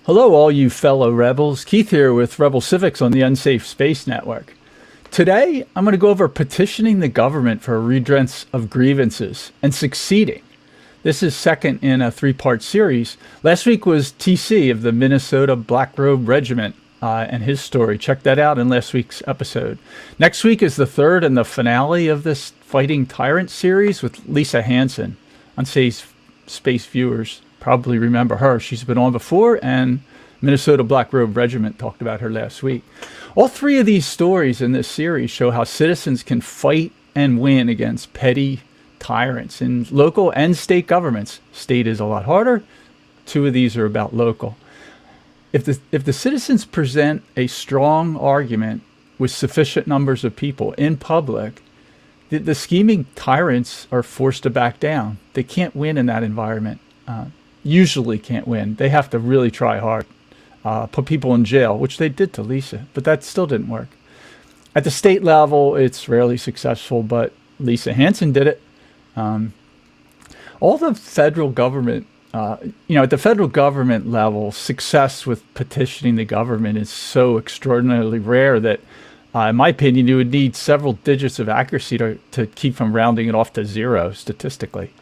Hello, all you fellow rebels. Keith here with Rebel Civics on the Unsafe Space Network. Today, I'm going to go over petitioning the government for a redress of grievances and succeeding. This is second in a three-part series. Last week was TC of the Minnesota Black Robe Regiment and his story. Check that out in last week's episode. Next week is the third and the finale of this Fighting Tyrants series with Lisa Hansen. Unsafe Space viewers probably remember her. She's been on before, and Minnesota Black Robe Regiment talked about her last week. All three of these stories in this series show how citizens can fight and win against petty tyrants in local and state governments. State is a lot harder. Two of these are about local. If the citizens present a strong argument with sufficient numbers of people in public, the scheming tyrants are forced to back down. They can't win in that environment. Usually can't win. They have to really try hard. Put people in jail, which they did to Lisa, but that still didn't work. At the state level, it's rarely successful, but Lisa Hansen did it. All the federal government, at the federal government level, success with petitioning the government is so extraordinarily rare that, in my opinion, you would need several digits of accuracy to keep from rounding it off to zero statistically.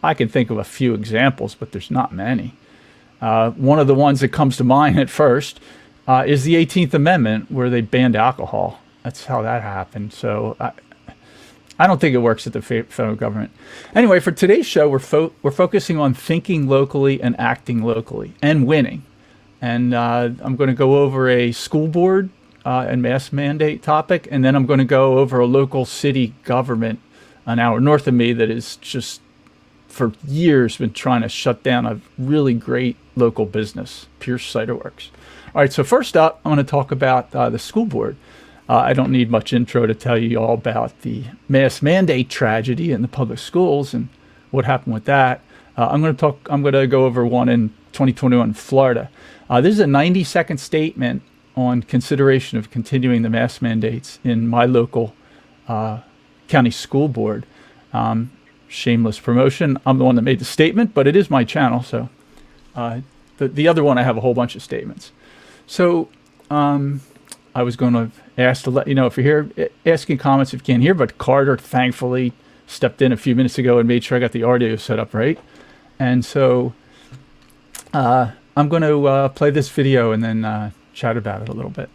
I can think of a few examples, but there's not many. One of the ones that comes to mind at first is the 18th Amendment, where they banned alcohol. That's how that happened. So I don't think it works at the federal government. Anyway, for today's show, we're focusing on thinking locally and acting locally and winning. And I'm going to go over a school board and mask mandate topic, and then I'm going to go over a local city government an hour north of me that is just for years been trying to shut down a really great local business, Pierce Cider Works. All right, so first up, I'm going to talk about the school board. I don't need much intro to tell you all about the mask mandate tragedy in the public schools and what happened with that. I'm going to go over one in 2021 in Florida. This is a 90-second statement on consideration of continuing the mask mandates in my local county school board. Shameless promotion. I'm the one that made the statement, but it is my channel. So the other one, I have a whole bunch of statements. So I was going to ask to let you know if you're here, asking comments if you can't hear, but Carter thankfully stepped in a few minutes ago and made sure I got the audio set up right. And so I'm going to play this video and then chat about it a little bit.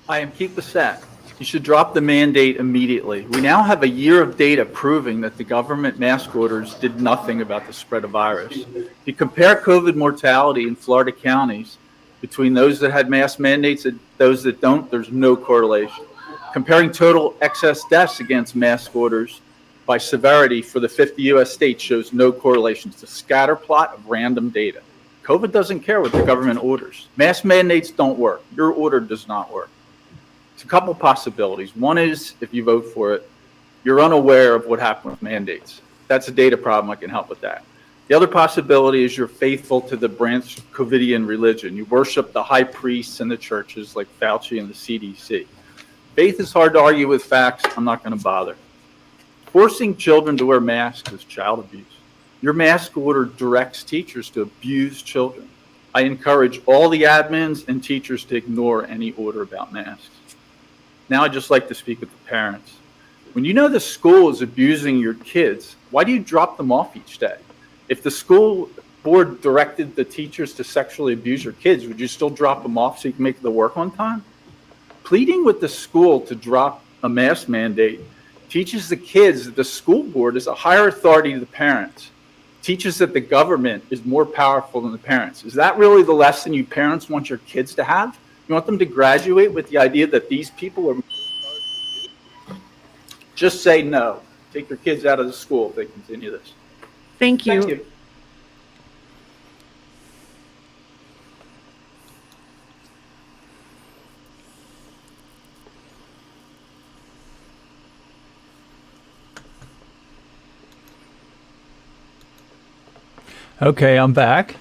I am Keith Bessette. You should drop the mandate immediately. We now have a year of data proving that the government mask orders did nothing about the spread of virus. If you compare COVID mortality in Florida counties between those that had mask mandates and those that don't, there's no correlation. Comparing total excess deaths against mask orders by severity for the 50 U.S. states shows no correlation. It's a scatter plot of random data. COVID doesn't care what the government orders. Mask mandates don't work. Your order does not work. It's a couple possibilities. One is, if you vote for it, you're unaware of what happened with mandates. That's a data problem. I can help with that. The other possibility is you're faithful to the branch Covidian religion. You worship the high priests and the churches like Fauci and the CDC. Faith is hard to argue with facts. I'm not going to bother. Forcing children to wear masks is child abuse. Your mask order directs teachers to abuse children. I encourage all the admins and teachers to ignore any order about masks. Now I'd just like to speak with the parents. When you know the school is abusing your kids, why do you drop them off each day? If the school board directed the teachers to sexually abuse your kids, would you still drop them off so you can make the work on time? Pleading with the school to drop a mask mandate teaches the kids that the school board is a higher authority to the parents, teaches that the government is more powerful than the parents. Is that really the lesson you parents want your kids to have? You want them to graduate with the idea that these people are... Just say no. Take your kids out of the school if they continue this. Thank you. Thank you. Okay, I'm back.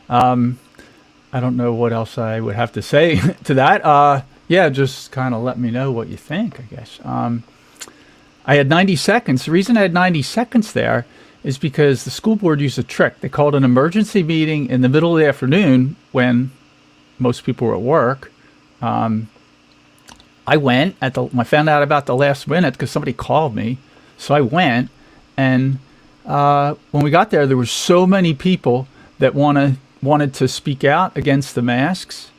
I don't know what else I would have to say to that. Yeah, just kind of let me know what you think, I guess. I had 90 seconds. The reason I had 90 seconds there is because the school board used a trick. They called an emergency meeting in the middle of the afternoon when most people were at work. I went I found out about the last minute because somebody called me. So I went, and when we got there were so many people that wanted to speak out against the mask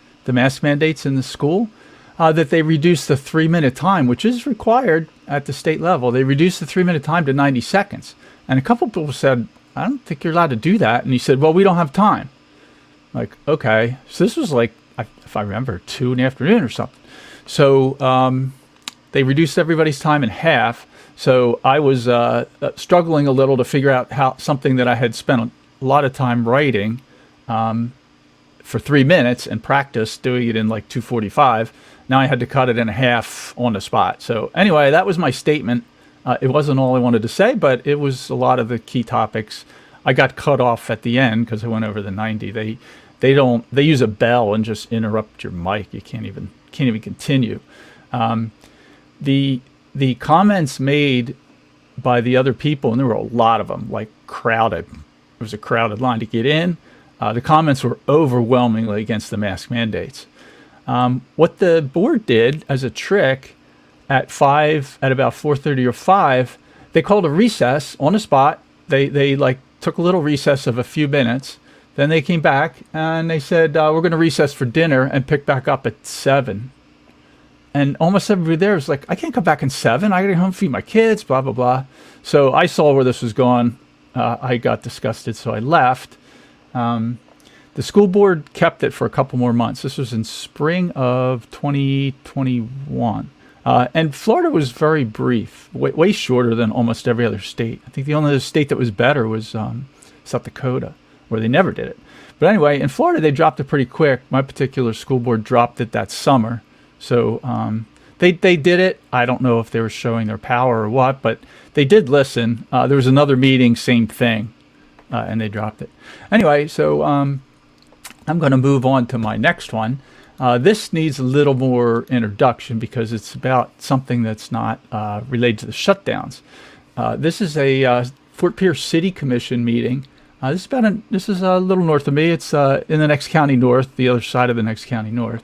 mandates in the school, that they reduced the 3-minute time, which is required at the state level. They reduced the 3-minute time to 90 seconds. And a couple people said, I don't think you're allowed to do that. And he said, well, we don't have time. Like, okay. So this was like, if I remember, 2 in the afternoon or something. So they reduced everybody's time in half. So I was struggling a little to figure out how something that I had spent a lot of time writing for 3 minutes and practice doing it in like 2:45. Now I had to cut it in half on the spot. So anyway, that was my statement. It wasn't all I wanted to say, but it was a lot of the key topics. I got cut off at the end because I went over the 90. They use a bell and just interrupt your mic. You can't even continue. The comments made by the other people, and there were a lot of them, like crowded. It was a crowded line to get in. The comments were overwhelmingly against the mask mandates. What the board did as a trick at about 4:30 or 5, they called a recess on the spot. They like took a little recess of a few minutes. Then they came back and they said, we're going to recess for dinner and pick back up at 7. And almost everybody there was like, I can't come back in 7. I got to go home, feed my kids, blah, blah, blah. So I saw where this was going. I got disgusted, so I left. The school board kept it for a couple more months. This was in spring of 2021. And Florida was very brief, way shorter than almost every other state. I think the only other state that was better was South Dakota, where they never did it. But anyway, in Florida, they dropped it pretty quick. My particular school board dropped it that summer. So they did it. I don't know if they were showing their power or what, but they did listen. There was another meeting, same thing, and they dropped it. Anyway, so I'm going to move on to my next one. This needs a little more introduction because it's about something that's not related to the shutdowns. This is a Fort Pierce City Commission meeting. This is a little north of me. It's in the next county north, the other side of the next county north.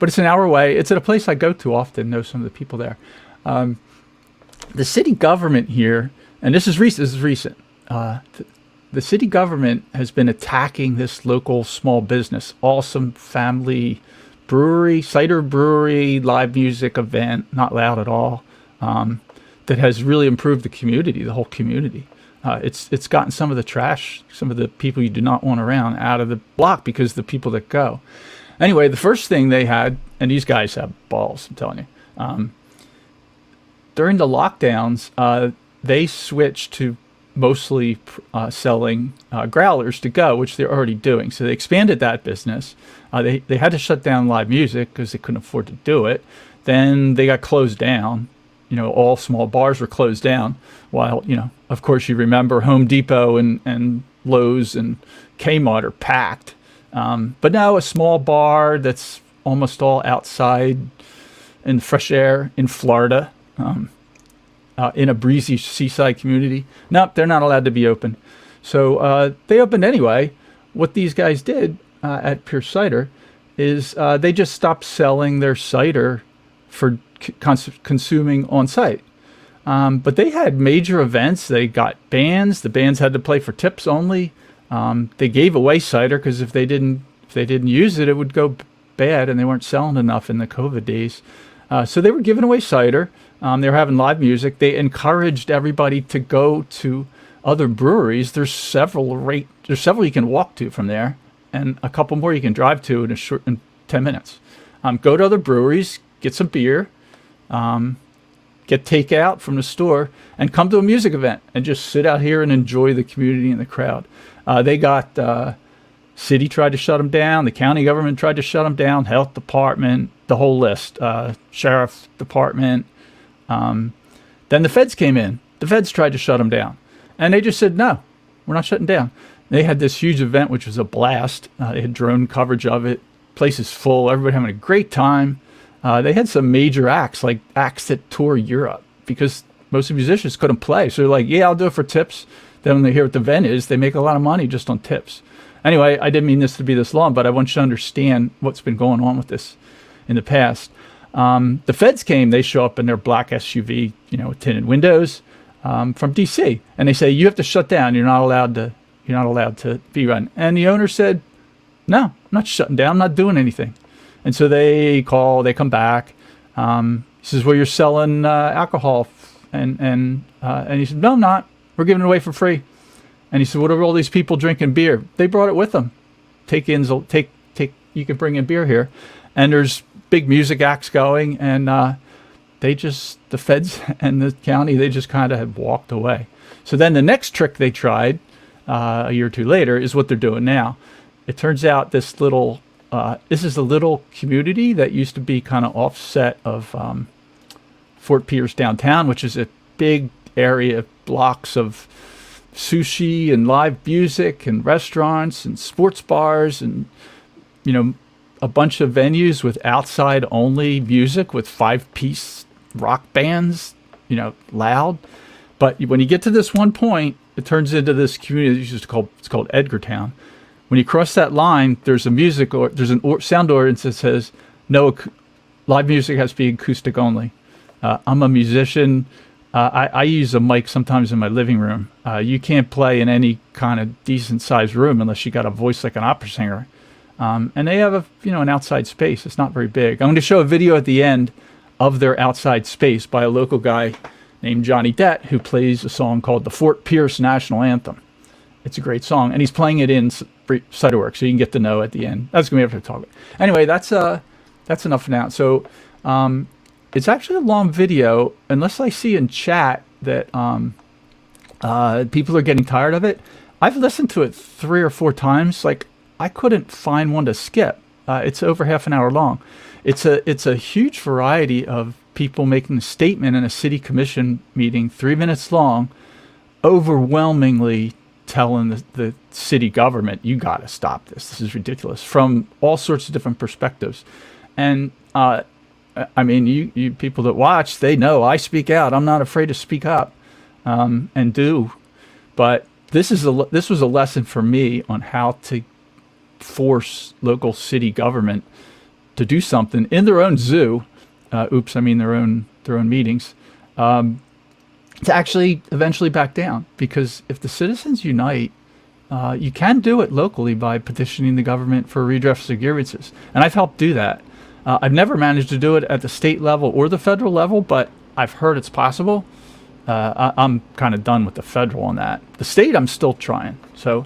But it's an hour away. It's at a place I go to often, know some of the people there. The city government here, and this is recent. The city government has been attacking this local small business, awesome family brewery, cider brewery, live music event, not loud at all, that has really improved the community, the whole community. It's gotten some of the trash, some of the people you do not want around out of the block because the people that go. Anyway, the first thing they had, and these guys have balls, I'm telling you, during the lockdowns, they switched to mostly selling growlers to go, which they're already doing. So they expanded that business. They had to shut down live music because they couldn't afford to do it. Then they got closed down. All small bars were closed down. While, of course, you remember Home Depot and Lowe's and Kmart are packed. But now a small bar that's almost all outside in fresh air in Florida, in a breezy seaside community. Nope, they're not allowed to be open. So they opened anyway. What these guys did at Pierce Cider is they just stopped selling their cider for consuming on site. But they had major events. They got bands. The bands had to play for tips only. They gave away cider because if they didn't use it, it would go bad, and they weren't selling enough in the COVID days. So they were giving away cider. They were having live music. They encouraged everybody to go to other breweries. There's several you can walk to from there, and a couple more you can drive to in 10 minutes. Go to other breweries, get some beer, get takeout from the store, and come to a music event and just sit out here and enjoy the community and the crowd. They got city tried to shut them down. The county government tried to shut them down. Health department, the whole list. Sheriff department. Then the feds came in. The feds tried to shut them down. And they just said, no, we're not shutting down. They had this huge event, which was a blast. They had drone coverage of it. Place is full. Everybody having a great time. They had some major acts, like acts that tour Europe, because most of the musicians couldn't play. So they're like, yeah, I'll do it for tips. Then when they hear what the event is, they make a lot of money just on tips. Anyway, I didn't mean this to be this long, but I want you to understand what's been going on with this in the past. The feds came. They show up in their black SUV, with tinted windows, from D.C. and they say, you have to shut down. You're not allowed to be run. And the owner said, no, I'm not shutting down. I'm not doing anything. And so they come back. He says, well, you're selling alcohol. And he said, no, I'm not. We're giving it away for free. And he said, what are all these people drinking beer? They brought it with them. You can bring in beer here. And there's big music acts going. And the feds and the county, they just kind of had walked away. So then the next trick they tried a year or two later is what they're doing now. It turns out this is a little community that used to be kind of offset of Fort Pierce downtown, which is a big area, blocks of sushi and live music and restaurants and sports bars and, a bunch of venues with outside only music with 5-piece rock bands, loud. But when you get to this one point, it turns into this community it's called Edgartown. When you cross that line, there's a sound ordinance that says no, live music has to be acoustic only. I'm a musician. I use a mic sometimes in my living room. You can't play in any kind of decent sized room unless you got a voice like an opera singer. And they have an outside space. It's not very big. I'm going to show a video at the end of their outside space by a local guy named Johnny Dett, who plays a song called the Fort Pierce National Anthem. It's a great song, and he's playing it in Ciderworks, so you can get to know at the end. That's going to be after the talk. Anyway, that's enough for now. So it's actually a long video, unless I see in chat that people are getting tired of it. I've listened to it 3 or 4 times. Like, I couldn't find one to skip. It's over half an hour long. It's a huge variety of people making a statement in a city commission meeting, 3 minutes long, overwhelmingly telling the city government, you got to stop this. This is ridiculous, from all sorts of different perspectives. And I mean, you people that watch, they know I speak out. I'm not afraid to speak up and do. But this was a lesson for me on how to force local city government to do something in their own zoo. Their own meetings. To actually eventually back down, because if the citizens unite, you can do it locally by petitioning the government for redress of grievances, and I've helped do that. I've never managed to do it at the state level or the federal level, but I've heard it's possible. I'm kind of done with the federal on that. The state, I'm still trying. So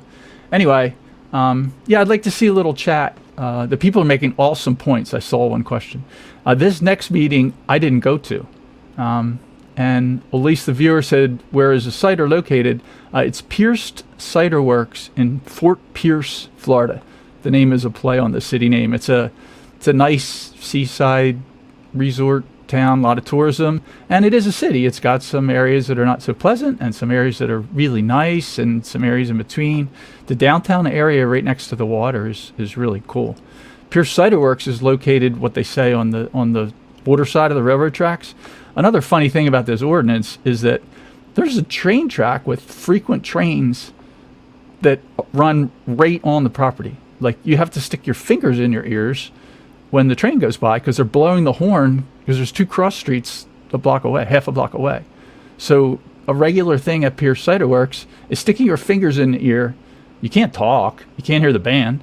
anyway, I'd like to see a little chat. The people are making awesome points. I saw one question. This next meeting I didn't go to. And at least the viewer said, where is the cider located? It's Pierced Cider Works in Fort Pierce, Florida. The name is a play on the city name. It's a nice seaside resort town, a lot of tourism, and it is a city. It's got some areas that are not so pleasant and some areas that are really nice and some areas in between. The downtown area right next to the water is really cool. Pierce Cider Works is located, what they say, on the water side of the railroad tracks. Another funny thing about this ordinance is that there's a train track with frequent trains that run right on the property. Like, you have to stick your fingers in your ears when the train goes by because they're blowing the horn because there's 2 cross streets half a block away. So a regular thing at Pierce Cider Works is sticking your fingers in the ear. You can't talk. You can't hear the band.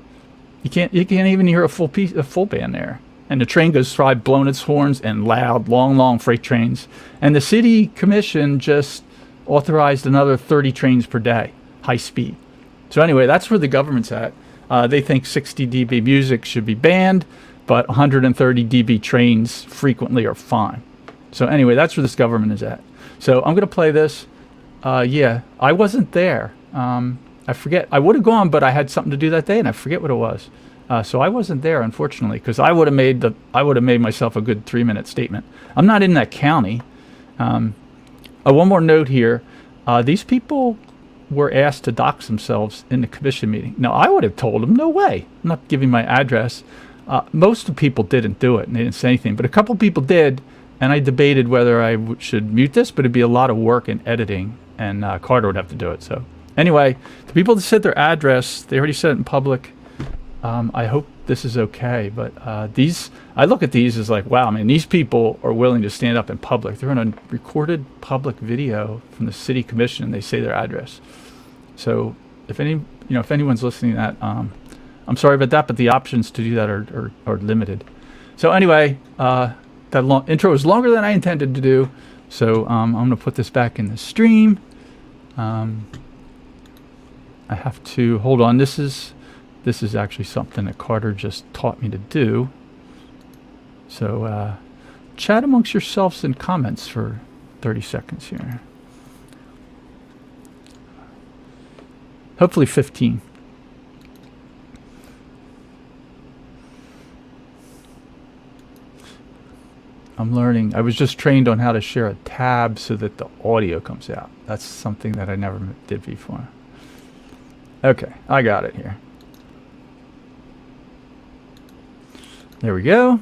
You can't even hear a full band there. And the train goes by blowing its horns and loud, long freight trains. And the city commission just authorized another 30 trains per day, high speed. So anyway, that's where the government's at. They think 60 dB music should be banned, but 130 dB trains frequently are fine. So anyway, that's where this government is at. So I'm going to play this. Yeah, I wasn't there. I forget. I would have gone, but I had something to do that day, and I forget what it was. So I wasn't there, unfortunately, because I would have made myself a good 3-minute statement. I'm not in that county. One more note here. These people were asked to dox themselves in the commission meeting. Now, I would have told them, no way. I'm not giving my address. Most of the people didn't do it, and they didn't say anything. But a couple people did, and I debated whether I should mute this, but it'd be a lot of work in editing, and Carter would have to do it. So anyway, the people that said their address, they already said it in public. I hope this is okay, but I look at these as like, wow, man, these people are willing to stand up in public. They're in a recorded public video from the city commission, and they say their address. So if anyone's listening to that, I'm sorry about that, but the options to do that are limited. So anyway, that intro is longer than I intended to do, so I'm going to put this back in the stream. I have to hold on. This is actually something that Carter just taught me to do. So chat amongst yourselves in comments for 30 seconds here. Hopefully 15. I'm learning. I was just trained on how to share a tab so that the audio comes out. That's something that I never did before. Okay, I got it here. There we go.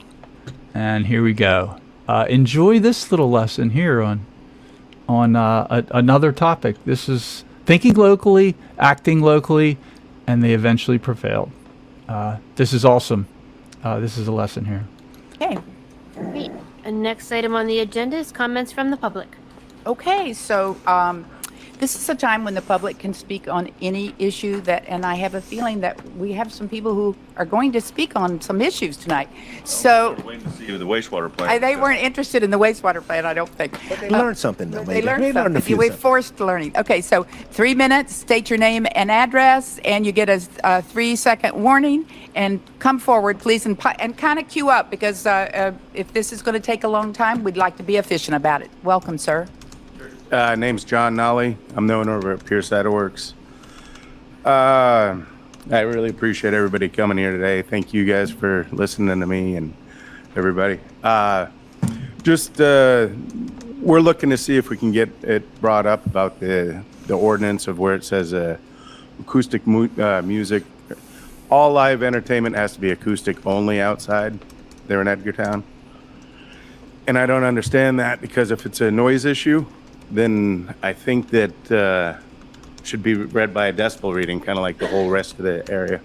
And here we go. Enjoy this little lesson here on another topic. This is thinking locally, acting locally, and they eventually prevailed. This is awesome. This is a lesson here. Okay. Great. And next item on the agenda is comments from the public. Okay, so this is a time when the public can speak on any issue and I have a feeling that we have some people who are going to speak on some issues tonight. So We're waiting to see the wastewater plant. they weren't interested in the wastewater plant, I don't think. But they learned something, though. They maybe. learned They learned a something. few We're things. forced learning. Okay, so 3 minutes, state your name and address, and you get a 3-second warning. And come forward, please, and kind of queue up, because if this is going to take a long time, we'd like to be efficient about it. Welcome, sir. Name's John Nolly. I'm the owner over at Pierce Cider Works. I really appreciate everybody coming here today. Thank you guys for listening to me and everybody. We're looking to see if we can get it brought up about the ordinance of where it says acoustic music. All live entertainment has to be acoustic only outside there in Edgartown. And I don't understand that, because if it's a noise issue, then I think that should be read by a decibel reading, kind of like the whole rest of the area.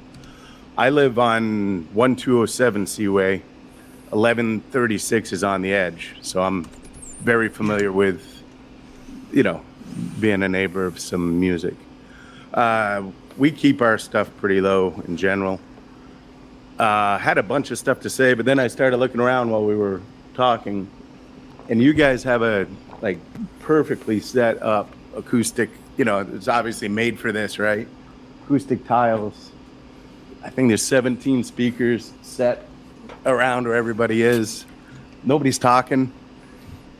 I live on 1207 Seaway. 1136 is on the edge, so I'm very familiar with, being a neighbor of some music. We keep our stuff pretty low in general. Had a bunch of stuff to say, but then I started looking around while we were talking, and you guys have a perfectly set up acoustic, it's obviously made for this, right? Acoustic tiles. I think there's 17 speakers set around where everybody is. Nobody's talking,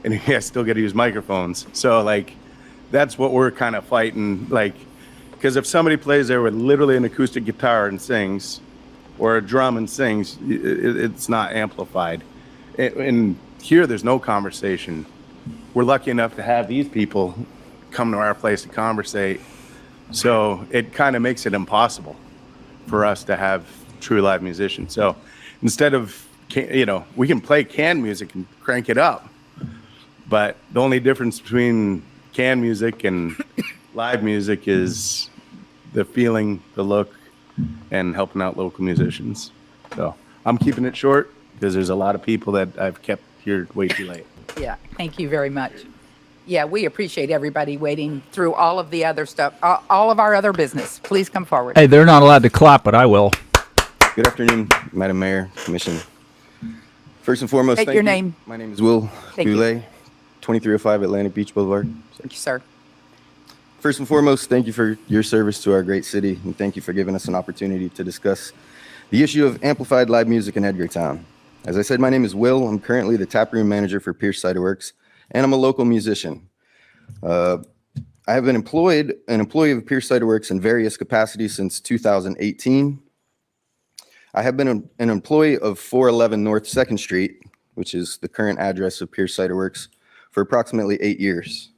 and you guys still got to use microphones. So that's what we're kind of fighting, because if somebody plays there with literally an acoustic guitar and sings, or a drum and sings, it's not amplified. And here, there's no conversation. We're lucky enough to have these people come to our place to conversate. So it kind of makes it impossible for us to have true live musicians. So instead of, we can play canned music and crank it up. But the only difference between canned music and live music is the feeling, the look, and helping out local musicians. So I'm keeping it short. because there's a lot of people that I've kept here way too late. Yeah, thank you very much. Yeah, we appreciate everybody waiting through all of the other stuff, all of our other business. Please come forward. Hey, they're not allowed to clap, but I will. Good afternoon, Madam Mayor, Commission. First and foremost, State thank your you. name. My name is Will Thank you. Goulet, 2305 Atlantic Beach Boulevard. Thank you, sir. First and foremost, thank you for your service to our great city, and thank you for giving us an opportunity to discuss the issue of amplified live music in Edgartown. As I said, my name is Will. I'm currently the taproom manager for Pierce Cider Works, and I'm a local musician. I have been an employee of Pierce Cider Works in various capacities since 2018. I have been an employee of 411 North 2nd Street, which is the current address of Pierce Cider Works, for approximately 8 years.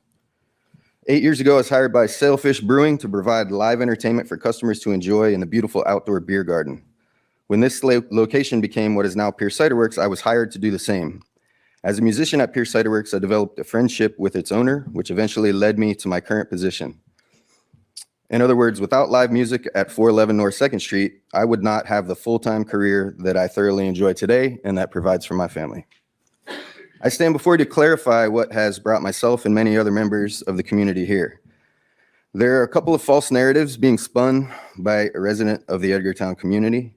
8 years ago, I was hired by Sailfish Brewing to provide live entertainment for customers to enjoy in the beautiful outdoor beer garden. When this location became what is now Pierce Cider Works, I was hired to do the same. As a musician at Pierce Cider Works, I developed a friendship with its owner, which eventually led me to my current position. In other words, without live music at 411 North 2nd Street, I would not have the full-time career that I thoroughly enjoy today and that provides for my family. I stand before you to clarify what has brought myself and many other members of the community here. There are a couple of false narratives being spun by a resident of the Edgartown community.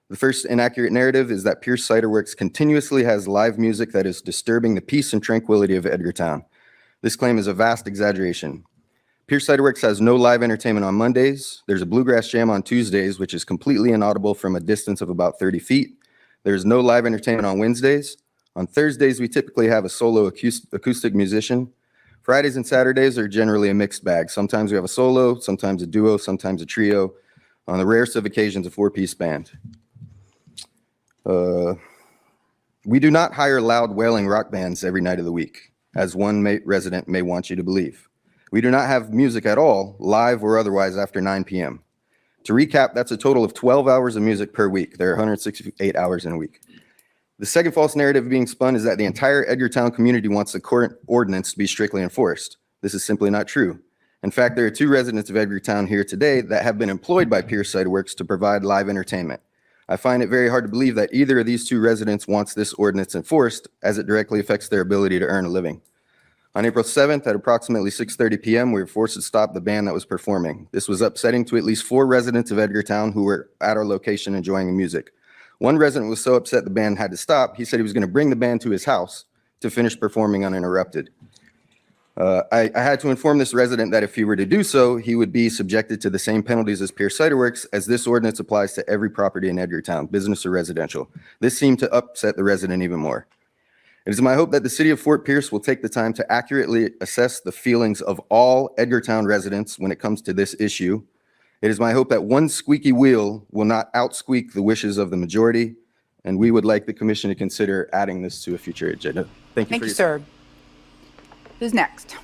The first inaccurate narrative is that Pierce Cider Works continuously has live music that is disturbing the peace and tranquility of Edgartown. This claim is a vast exaggeration. Pierce Cider Works has no live entertainment on Mondays. There's a bluegrass jam on Tuesdays, which is completely inaudible from a distance of about 30 feet. There's no live entertainment on Wednesdays. On Thursdays, we typically have a solo acoustic musician. Fridays and Saturdays are generally a mixed bag. Sometimes we have a solo, sometimes a duo, sometimes a trio. On the rarest of occasions, a 4-piece band. We do not hire loud wailing rock bands every night of the week, as one resident may want you to believe. We do not have music at all, live or otherwise, after 9 p.m. To recap, that's a total of 12 hours of music per week. There are 168 hours in a week. The second false narrative being spun is that the entire Edgartown community wants the current ordinance to be strictly enforced. This is simply not true. In fact, there are 2 residents of Edgartown here today that have been employed by Pierce Cider Works to provide live entertainment. I find it very hard to believe that either of these 2 residents wants this ordinance enforced, as it directly affects their ability to earn a living. On April 7th at approximately 6:30 p.m., we were forced to stop the band that was performing. This was upsetting to at least 4 residents of Edgartown who were at our location enjoying the music. One resident was so upset the band had to stop, he said he was going to bring the band to his house to finish performing uninterrupted. I had to inform this resident that if he were to do so, he would be subjected to the same penalties as Pierce Cider Works, as this ordinance applies to every property in Edgartown, business or residential. This seemed to upset the resident even more. It is my hope that the city of Fort Pierce will take the time to accurately assess the feelings of all Edgartown residents when it comes to this issue. It is my hope that one squeaky wheel will not outsqueak the wishes of the majority, and we would like the commission to consider adding this to a future agenda. Thank you Thank for you, your sir. Who's next?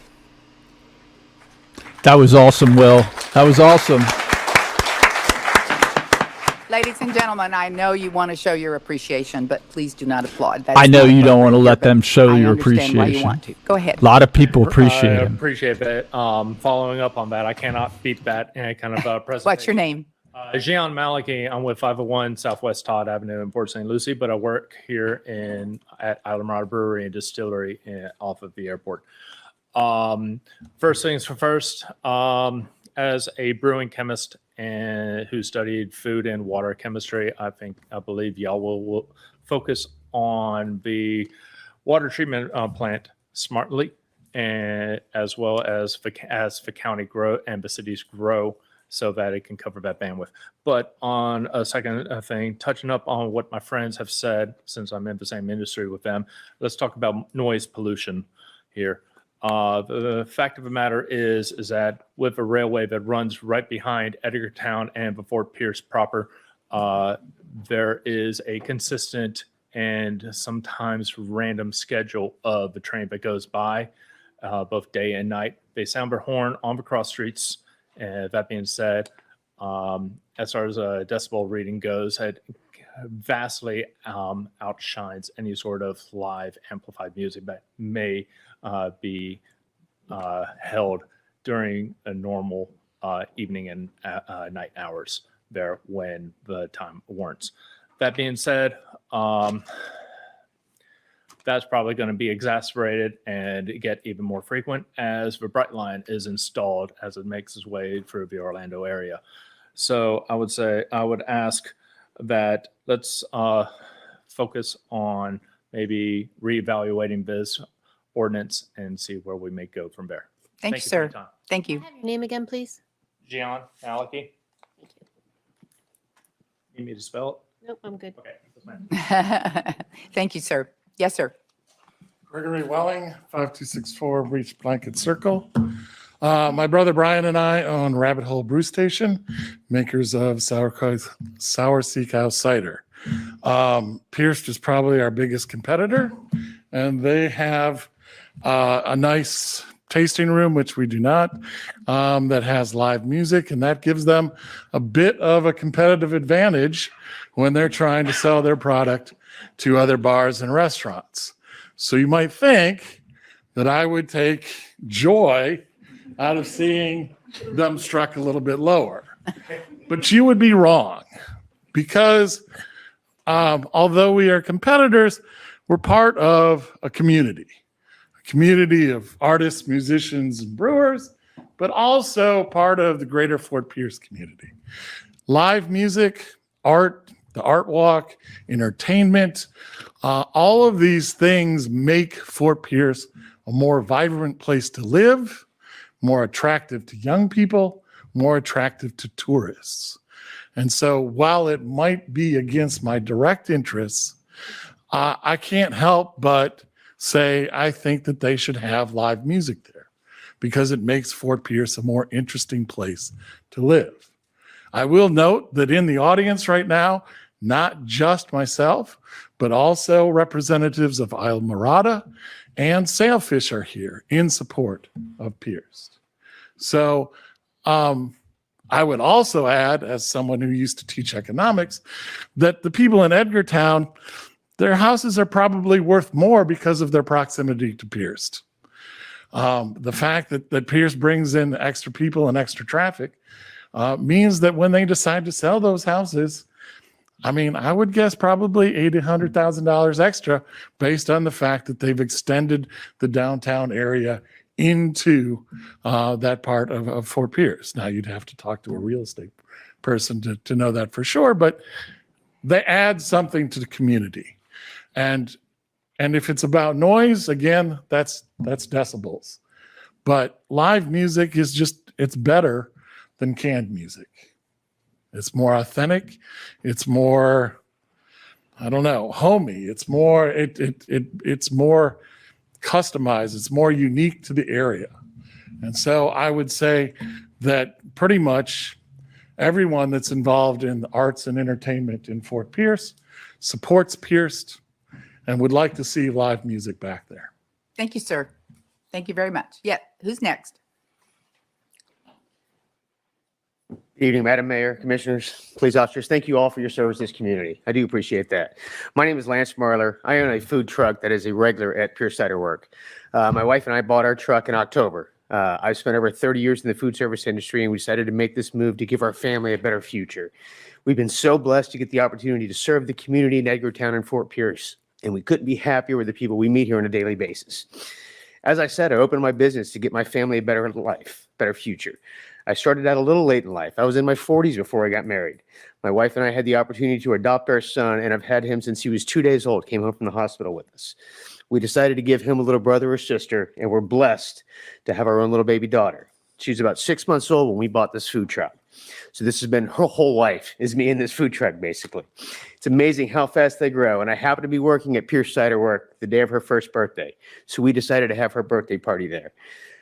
That was awesome, Will. That was awesome. Ladies and gentlemen, I know you want to show your appreciation, but please do not applaud. That's I know not you don't want to appropriate let here, them but show I your understand why you appreciation. want to. Go ahead. A lot of people appreciate I him. appreciate that. Following up on that, I cannot beat that kind of presentation. What's your name? Jean Maliki. I'm with 501 Southwest Todd Avenue in Port St. Lucie, but I work here at Islamorada Brewery and Distillery off of the airport. First things first, as a brewing chemist and who studied food and water chemistry, I believe y'all will focus on the water treatment plant smartly, and as well as the county grow and the cities grow, so that it can cover that bandwidth. But on a second thing, touching up on what my friends have said, since I'm in the same industry with them, let's talk about noise pollution here. The fact of the matter is that with a railway that runs right behind Edgartown and before Pierce proper, there is a consistent and sometimes random schedule of the train that goes by, both day and night. They sound their horn on the cross streets. That being said, as far as a decibel reading goes, it vastly outshines any sort of live amplified music that may be held during a normal evening and night hours there when the time warrants. That being said, that's probably going to be exacerbated and get even more frequent as the bright line is installed as it makes its way through the Orlando area. So I would ask that let's focus on maybe reevaluating this ordinance and see where we may go from there. Thank you, for sir. your time. Thank you. Have your name again, please? Gian Alaki. Need me to spell it? Nope, I'm good. Okay. Yes, ma'am. Thank you, sir. Yes, sir. Gregory Welling, 5264 Breach Blanket Circle. My brother Brian and I own Rabbit Hole Brew Station, makers of Sour Sea Cow cider. Pierce is probably our biggest competitor, and they have a nice tasting room, which we do not, that has live music, and that gives them a bit of a competitive advantage when they're trying to sell their product to other bars and restaurants. So you might think that I would take joy out of seeing them struck a little bit lower. But you would be wrong, because although we are competitors, we're part of a community of artists, musicians, and brewers, but also part of the greater Fort Pierce community. Live music, art, the art walk, entertainment, all of these things make Fort Pierce a more vibrant place to live, more attractive to young people, more attractive to tourists. And so while it might be against my direct interests, I can't help but say I think that they should have live music there because it makes Fort Pierce a more interesting place to live. I will note that in the audience right now, not just myself, but also representatives of Isle Morada and Sailfish are here in support of Pierce. So I would also add, as someone who used to teach economics, that the people in Edgartown, their houses are probably worth more because of their proximity to Pierce. The fact that Pierce brings in extra people and extra traffic means that when they decide to sell those houses, I mean, I would guess probably $800,000 extra based on the fact that they've extended the downtown area into that part of Fort Pierce. Now, you'd have to talk to a real estate person to know that for sure, but they add something to the community. And if it's about noise, again, that's decibels. But live music is just, it's better than canned music. It's more authentic. It's more, I don't know, homey. It's more, it's more customized. It's more unique to the area. And so I would say that pretty much everyone that's involved in the arts and entertainment in Fort Pierce supports Pierce and would like to see live music back there. Thank you, sir. Thank you very much. Yeah, who's next? Good evening, Madam Mayor, Commissioners, police officers. Thank you all for your service to this community. I do appreciate that. My name is Lance Marler. I own a food truck that is a regular at Pierce Cider Work. My wife and I bought our truck in October. I've spent over 30 years in the food service industry, and we decided to make this move to give our family a better future. We've been so blessed to get the opportunity to serve the community in Edgartown and Fort Pierce, and we couldn't be happier with the people we meet here on a daily basis. As I said, I opened my business to get my family a better life, better future. I started out a little late in life. I was in my 40s before I got married. My wife and I had the opportunity to adopt our son, and I've had him since he was 2 days old, came home from the hospital with us. We decided to give him a little brother or sister, and we're blessed to have our own little baby daughter. She was about 6 months old when we bought this food truck. So this has been her whole life, is me in this food truck, basically. It's amazing how fast they grow, and I happen to be working at Pierce Cider Work the day of her first birthday. So we decided to have her birthday party there.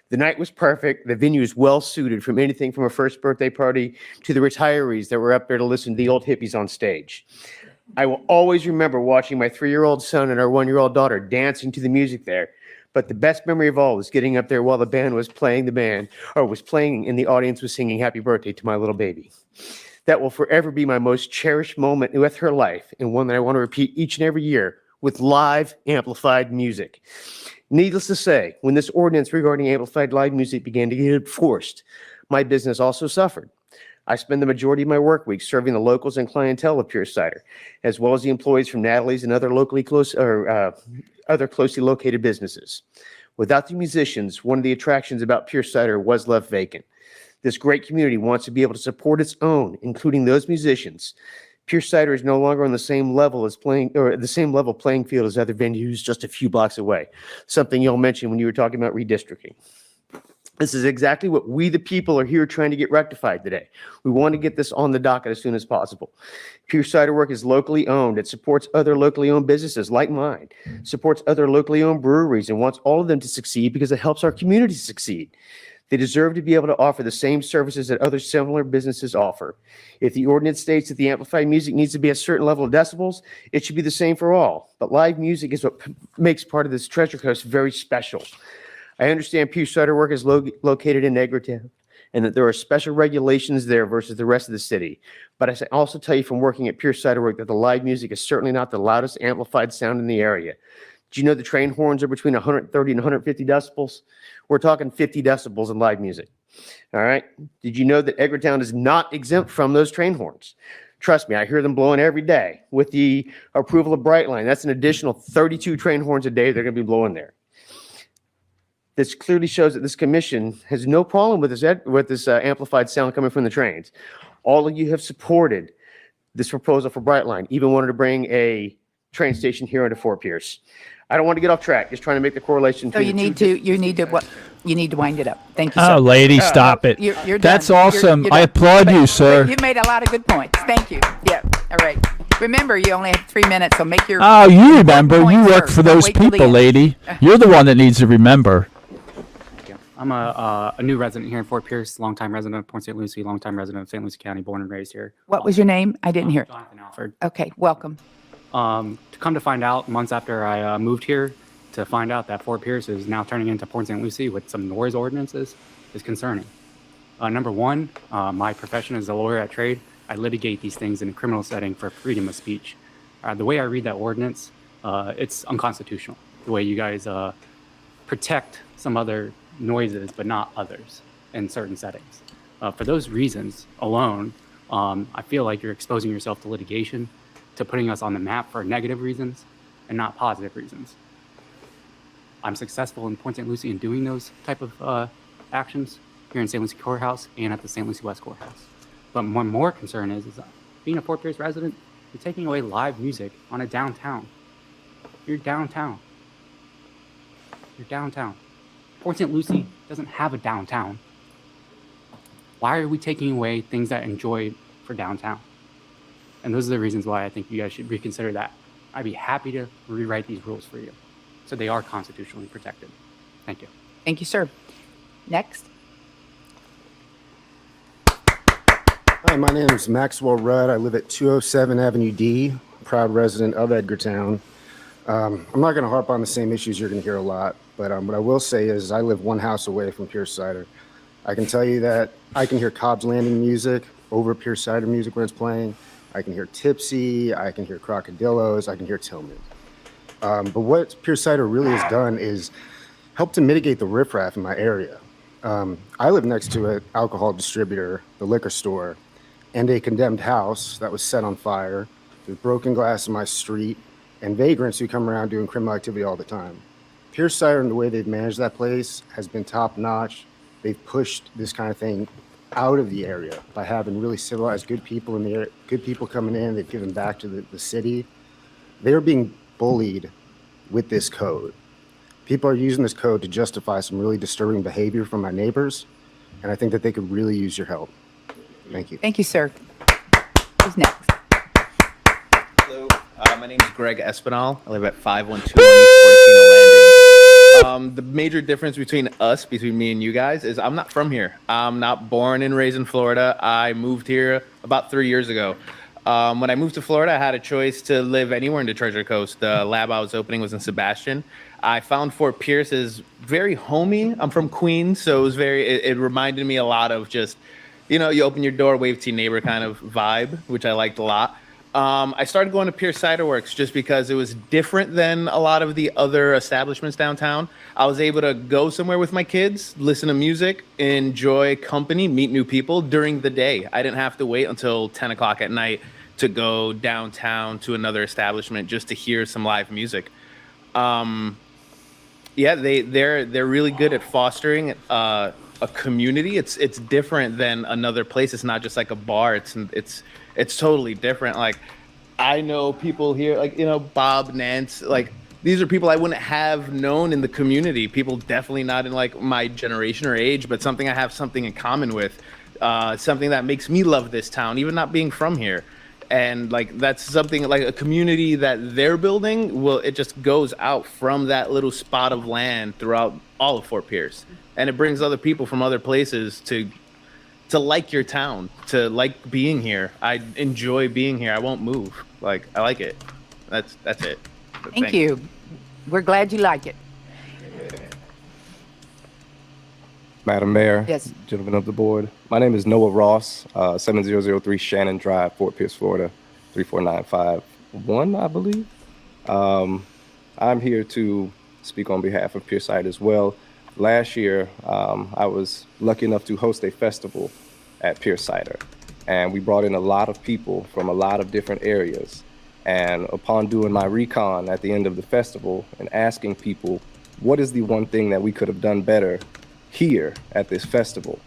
The night was perfect. The venue is well suited from anything from a first birthday party to the retirees that were up there to listen to the old hippies on stage. I will always remember watching my 3-year-old son and our 1-year-old daughter dancing to the music there. But the best memory of all was getting up there while the band was playing and the audience was singing happy birthday to my little baby. That will forever be my most cherished moment with her life, and one that I want to repeat each and every year with live amplified music. Needless to say, when this ordinance regarding amplified live music began to get enforced, my business also suffered. I spend the majority of my work week serving the locals and clientele of Pure Cider, as well as the employees from Natalie's and other other closely located businesses. Without the musicians, one of the attractions about Pure Cider was left vacant. This great community wants to be able to support its own, including those musicians. Pure Cider is no longer on the same level playing field as other venues just a few blocks away. Something y'all mentioned when you were talking about redistricting. This is exactly what we, the people, are here trying to get rectified today. We want to get this on the docket as soon as possible. Pure Cider Work is locally owned. It supports other locally owned businesses like mine, supports other locally owned breweries, and wants all of them to succeed because it helps our community succeed. They deserve to be able to offer the same services that other similar businesses offer. If the ordinance states that the amplified music needs to be a certain level of decibels, it should be the same for all. But live music is what makes part of this treasure coast very special. I understand Pure Cider Work is located in Negretown and that there are special regulations there versus the rest of the city. But I also tell you from working at Pure Cider Work that the live music is certainly not the loudest amplified sound in the area. Do you know the train horns are between 130 and 150 decibels? We're talking 50 decibels in live music. All right. Did you know that Negretown is not exempt from those train horns? Trust me, I hear them blowing every day. With the approval of Brightline, that's an additional 32 train horns a day they're going to be blowing there. This clearly shows that this commission has no problem with this amplified sound coming from the trains. All of you have supported this proposal for Brightline, even wanted to bring a train station here into Fort Pierce. I don't want to get off track, just trying to make the correlation. So you need to wind it up. Thank you, sir. Oh, lady, stop it. You're done. That's awesome. You're I done. applaud you, But sir. You made a lot of good points. Thank you. Yeah. All right. Remember, you only have 3 minutes, so make your. Oh, you remember. points You work first. for Don't those wait till the people, end. lady. You're the one that needs to remember. I'm a new resident here in Fort Pierce, longtime resident of Port St. Lucie, longtime resident of St. Lucie County, born and raised here. What was your name? I didn't hear it. Jonathan Alford. Okay. Welcome. To come to find out, months after I moved here, to find out that Fort Pierce is now turning into Port St. Lucie with some noise ordinances is concerning. Number one, my profession is a lawyer at trade. I litigate these things in a criminal setting for freedom of speech. The way I read that ordinance, it's unconstitutional. The way you guys protect some other noises, but not others in certain settings. For those reasons alone, I feel like you're exposing yourself to litigation, to putting us on the map for negative reasons and not positive reasons. I'm successful in Port St. Lucie in doing those type of actions here in St. Lucie Courthouse and at the St. Lucie West Courthouse. But my more concern is being a Fort Pierce resident, you're taking away live music on a downtown. You're downtown. You're downtown. Port St. Lucie doesn't have a downtown. Why are we taking away things that enjoy for downtown? And those are the reasons why I think you guys should reconsider that. I'd be happy to rewrite these rules for you so they are constitutionally protected. Thank you. Thank you, sir. Next. Hi, my name is Maxwell Rudd. I live at 207 Avenue D, proud resident of Edgartown. I'm not going to harp on the same issues you're going to hear a lot, but what I will say is I live one house away from Pure Cider. I can tell you that I can hear Cobb's Landing music over Pure Cider music when it's playing. I can hear Tipsy, I can hear Crocodillos, I can hear Tillman. But what Pure Cider really has done is help to mitigate the riffraff in my area. I live next to an alcohol distributor, the liquor store, and a condemned house that was set on fire. There's broken glass in my street and vagrants who come around doing criminal activity all the time. Pure Cider and the way they've managed that place has been top notch. They've pushed this kind of thing out of the area by having really civilized, good people in the area, good people coming in. They've given back to the city. They're being bullied with this code. People are using this code to justify some really disturbing behavior from my neighbors, and I think that they could really use your help. Thank you. Thank you, sir. Who's next? Hello, my name is Greg Espinal. I live at 512 East Portofino Landing. The major difference between me and you guys, is I'm not from here. I'm not born and raised in Florida. I moved here about 3 years ago. When I moved to Florida, I had a choice to live anywhere in the Treasure Coast. The lab I was opening was in Sebastian. I found Fort Pierce is very homey. I'm from Queens, so it reminded me a lot of just, you open your door, wave to your neighbor kind of vibe, which I liked a lot. I started going to Pierce Cider Works just because it was different than a lot of the other establishments downtown. I was able to go somewhere with my kids, listen to music, enjoy company, meet new people during the day. I didn't have to wait until 10 o'clock at night to go downtown to another establishment just to hear some live music. Yeah, they're really good at fostering a community. It's different than another place. It's not just like a bar. It's totally different. Like, I know people here, like, you know, Bob, Nance, like, these are people I wouldn't have known in the community. People definitely not in like my generation or age, but something I have something in common with, something that makes me love this town, even not being from here. And like, that's something like a community that they're building. Well, it just goes out from that little spot of land throughout all of Fort Pierce. And it brings other people from other places to like your town, to like being here. I enjoy being here. I won't move. Like, I like it. That's it. But Thank you. We're glad you like it. Madam Mayor, Yes. gentlemen of the board, my name is Noah Ross, 7003 Shannon Drive, Fort Pierce, Florida, 34951, I believe. I'm here to speak on behalf of Pierce Cider as well. Last year, I was lucky enough to host a festival at Pierce Cider, and we brought in a lot of people from a lot of different areas. And upon doing my recon at the end of the festival and asking people, what is the one thing that we could have done better here at this festival?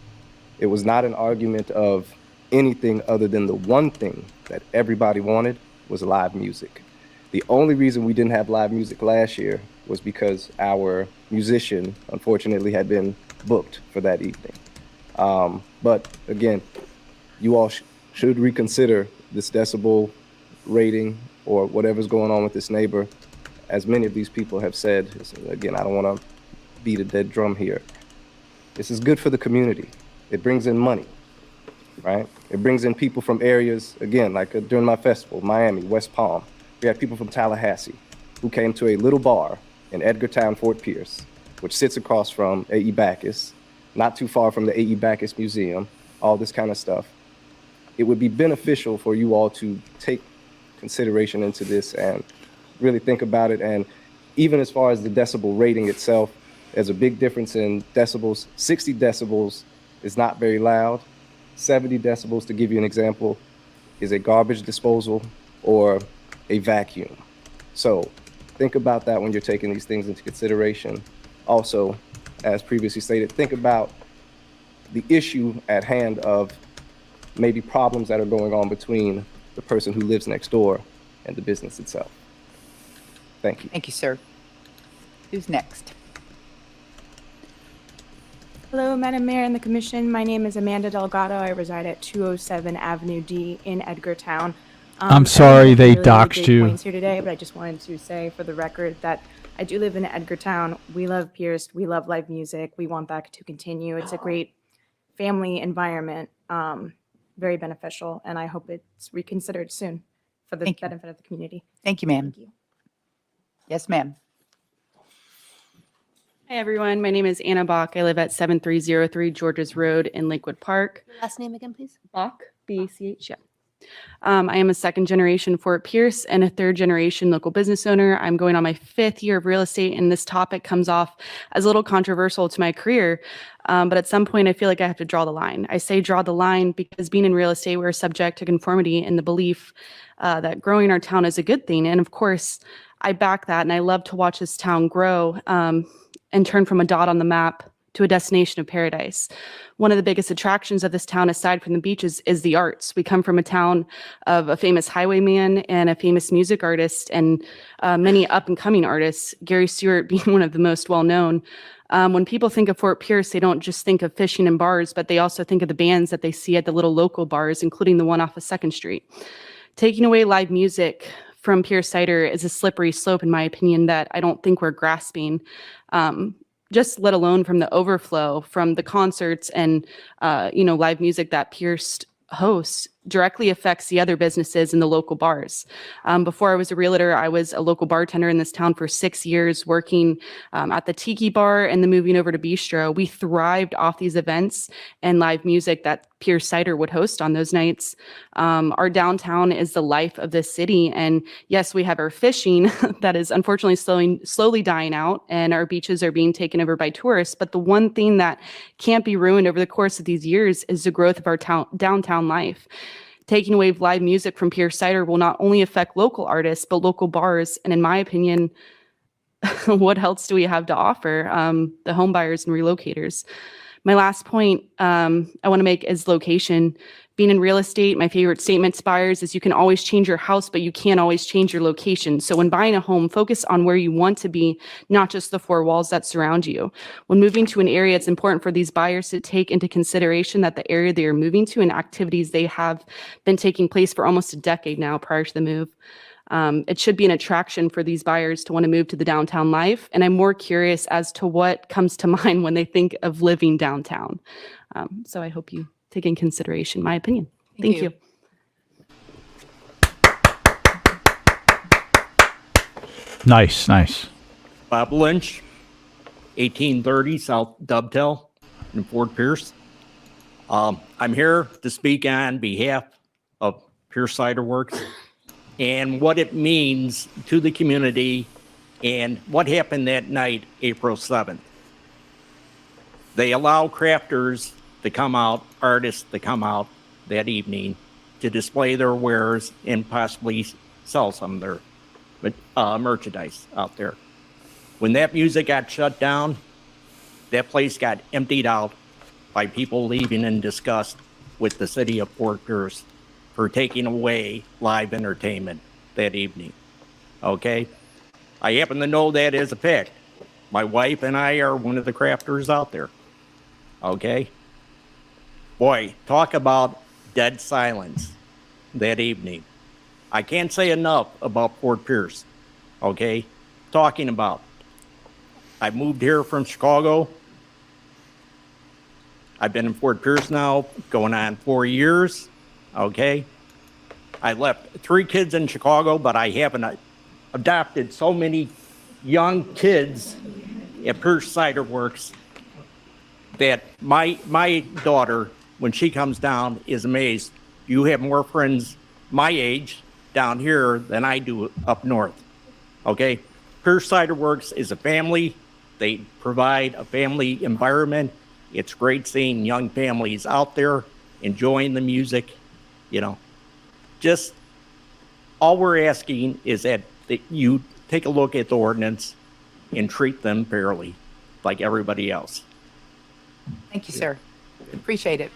It was not an argument of anything other than the one thing that everybody wanted was live music. The only reason we didn't have live music last year was because our musician, unfortunately, had been booked for that evening. But again, you all should reconsider this decibel rating or whatever's going on with this neighbor. As many of these people have said, again, I don't want to beat a dead drum here. This is good for the community. It brings in money, right? It brings in people from areas, again, like during my festival, Miami, West Palm. We had people from Tallahassee who came to a little bar in Edgartown, Fort Pierce, which sits across from A.E. Backus, not too far from the A.E. Backus Museum, all this kind of stuff. It would be beneficial for you all to take consideration into this and really think about it. And even as far as the decibel rating itself, there's a big difference in decibels. 60 decibels is not very loud. 70 decibels, to give you an example, is a garbage disposal or a vacuum. So think about that when you're taking these things into consideration. Also, as previously stated, think about the issue at hand of maybe problems that are going on between the person who lives next door and the business itself. Thank you. Thank you, sir. Who's next? Hello, Madam Mayor and the Commission. My name is Amanda Delgado. I reside at 207 Avenue D in Edgartown. I'm sorry they really doxed big you. Points here today, but I just wanted to say for the record that I do live in Edgartown. We love Pierce. We love live music. We want that to continue. It's a great family environment, very beneficial, and I hope it's reconsidered soon for the benefit of the community. Thank you, ma'am. Yes, ma'am. Hi, everyone. My name is Anna Bach. I live at 7303 Georges Road in Lakewood Park. Last name again, please. Bach, B-A-C-H, yeah. I am a second generation Fort Pierce and a third generation local business owner. I'm going on my 5th year of real estate, and this topic comes off as a little controversial to my career. But at some point, I feel like I have to draw the line. I say draw the line because being in real estate, we're subject to conformity and the belief that growing our town is a good thing. And of course, I back that, and I love to watch this town grow and turn from a dot on the map to a destination of paradise. One of the biggest attractions of this town, aside from the beaches, is the arts. We come from a town of a famous highwayman and a famous music artist and many up-and-coming artists, Gary Stewart being one of the most well-known. When people think of Fort Pierce, they don't just think of fishing and bars, but they also think of the bands that they see at the little local bars, including the one off of 2nd Street. Taking away live music from Pierce Cider is a slippery slope, in my opinion, that I don't think we're grasping. Just let alone from the overflow from the concerts and live music that Pierce hosts. directly affects the other businesses in the local bars. Before I was a realtor, I was a local bartender in this town for 6 years, working at the Tiki Bar and then moving over to Bistro. We thrived off these events and live music that Pierce Cider would host on those nights. Our downtown is the life of this city. And yes, we have our fishing that is unfortunately slowly dying out, and our beaches are being taken over by tourists. But the one thing that can't be ruined over the course of these years is the growth of our downtown life. Taking away live music from Pierce Cider will not only affect local artists, but local bars. And in my opinion, what else do we have to offer the home buyers and relocators? My last point I want to make is location. Being in real estate, my favorite statement to buyers is you can always change your house, but you can't always change your location. So when buying a home, focus on where you want to be, not just the four walls that surround you. When moving to an area, it's important for these buyers to take into consideration that the area they are moving to and activities they have been taking place for almost a decade now prior to the move. It should be an attraction for these buyers to want to move to the downtown life. And I'm more curious as to what comes to mind when they think of living downtown. So I hope you take in consideration my opinion. Thank you. Nice, nice. Bob Lynch, 1830 South Dovetail in Fort Pierce. I'm here to speak on behalf of Pierce Cider Works and what it means to the community and what happened that night, April 7th. They allow crafters to come out, artists to come out that evening to display their wares and possibly sell some of their merchandise out there. When that music got shut down, that place got emptied out by people leaving in disgust with the city of Fort Pierce for taking away live entertainment that evening. Okay? I happen to know that as a fact. My wife and I are one of the crafters out there. Okay? Boy, talk about dead silence that evening. I can't say enough about Fort Pierce. Okay? Talking about. I moved here from Chicago. I've been in Fort Pierce now going on 4 years. Okay? I left 3 kids in Chicago, but I haven't adopted so many young kids at Pierce Cider Works that my daughter, when she comes down, is amazed. You have more friends my age down here than I do up north. Okay? Pierce Cider Works is a family. They provide a family environment. It's great seeing young families out there enjoying the music. You know, just all we're asking is that you take a look at the ordinance and treat them fairly, like everybody else. Thank you, sir. Appreciate it.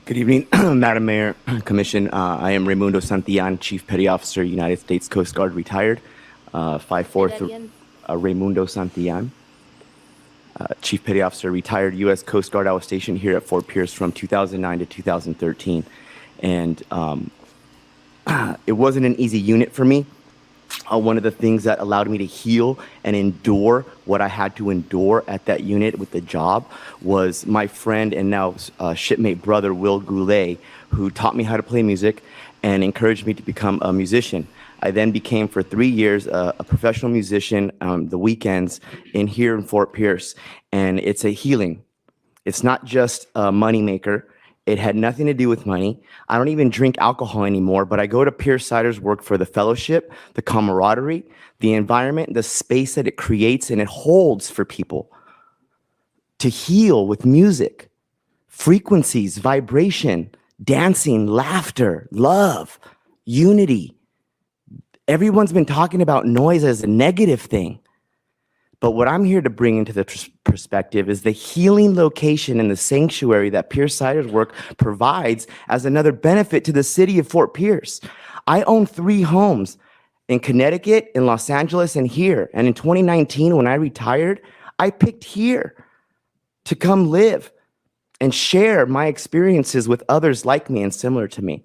Good evening, Madam Mayor, Commission. I am Raimundo Santillan, Chief Petty Officer, United States Coast Guard, retired. 5'4", Raimundo Santillan. Chief Petty Officer, retired U.S. Coast Guard. I was stationed here at Fort Pierce from 2009 to 2013. And it wasn't an easy unit for me. One of the things that allowed me to heal and endure what I had to endure at that unit with the job was my friend and now shipmate brother, Will Goulet, who taught me how to play music and encouraged me to become a musician. I then became for 3 years a professional musician the weekends here in Fort Pierce. And it's a healing. It's not just a moneymaker. It had nothing to do with money. I don't even drink alcohol anymore, but I go to Pierce Cider's work for the fellowship, the camaraderie, the environment, the space that it creates and it holds for people to heal with music, frequencies, vibration, dancing, laughter, love, unity. Everyone's been talking about noise as a negative thing. But what I'm here to bring into the perspective is the healing location and the sanctuary that Pierce Cider's work provides as another benefit to the city of Fort Pierce. I own 3 homes in Connecticut, in Los Angeles, and here. And in 2019, when I retired, I picked here to come live and share my experiences with others like me and similar to me.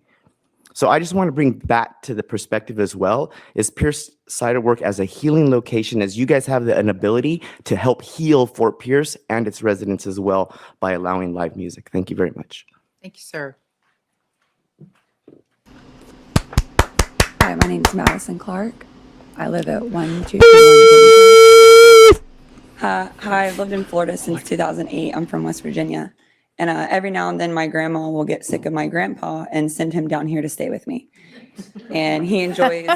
So I just want to bring that to the perspective as well, is Pierce Cider work as a healing location, as you guys have an ability to help heal Fort Pierce and its residents as well by allowing live music. Thank you very much. Thank you, sir. Hi, my name is Madison Clark. I live at 1221. Hi, I've lived in Florida since 2008. I'm from West Virginia. And every now and then my grandma will get sick of my grandpa and send him down here to stay with me. And he enjoys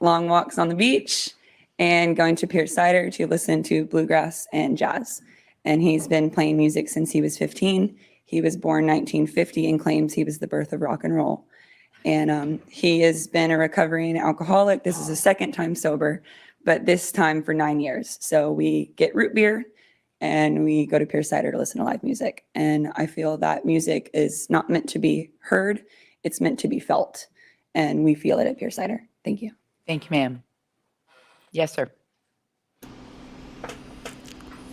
long walks on the beach and going to Pierce Cider to listen to bluegrass and jazz. And he's been playing music since he was 15. He was born 1950 and claims he was the birth of rock and roll. And he has been a recovering alcoholic. This is his second time sober, but this time for 9 years. So we get root beer and we go to Pierce Cider to listen to live music. And I feel that music is not meant to be heard, it's meant to be felt. And we feel it at Pierce Cider. Thank you. Thank you, ma'am. Yes, sir.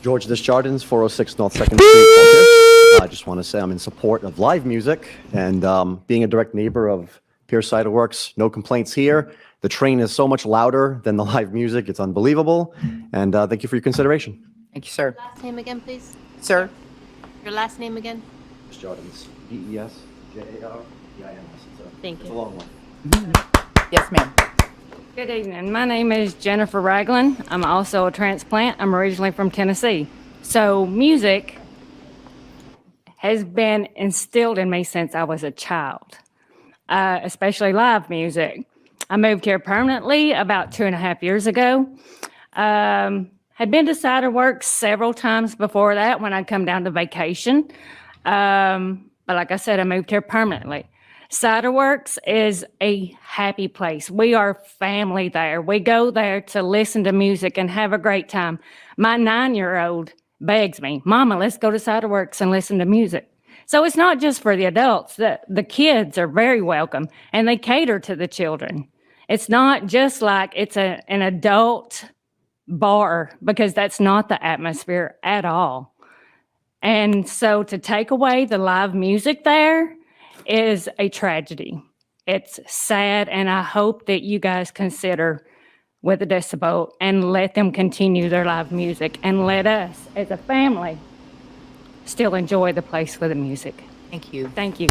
George Desjardins, 406 North 2nd Street, Fort Pierce. I just want to say I'm in support of live music and being a direct neighbor of Pierce Cider Works. No complaints here. The train is so much louder than the live music. It's unbelievable. And thank you for your consideration. Thank you, sir. Last name again, please. Sir? Your last name again? Desjardins, D-E-S-J-A-R-D-I-N-S. Thank It's a you. long one. Yes, ma'am. Good evening. My name is Jennifer Ragland. I'm also a transplant. I'm originally from Tennessee. So music has been instilled in me since I was a child, especially live music. I moved here permanently about 2.5 years ago. Had been to Cider Works several times before that when I'd come down to vacation. But like I said, I moved here permanently. Cider Works is a happy place. We are family there. We go there to listen to music and have a great time. My 9-year-old begs me, Mama, let's go to Cider Works and listen to music. So it's not just for the adults. The kids are very welcome and they cater to the children. It's not just like it's an adult bar, because that's not the atmosphere at all. And so to take away the live music there is a tragedy. It's sad, and I hope that you guys consider with a decibel and let them continue their live music and let us as a family still enjoy the place with the music. Thank you. Thank you.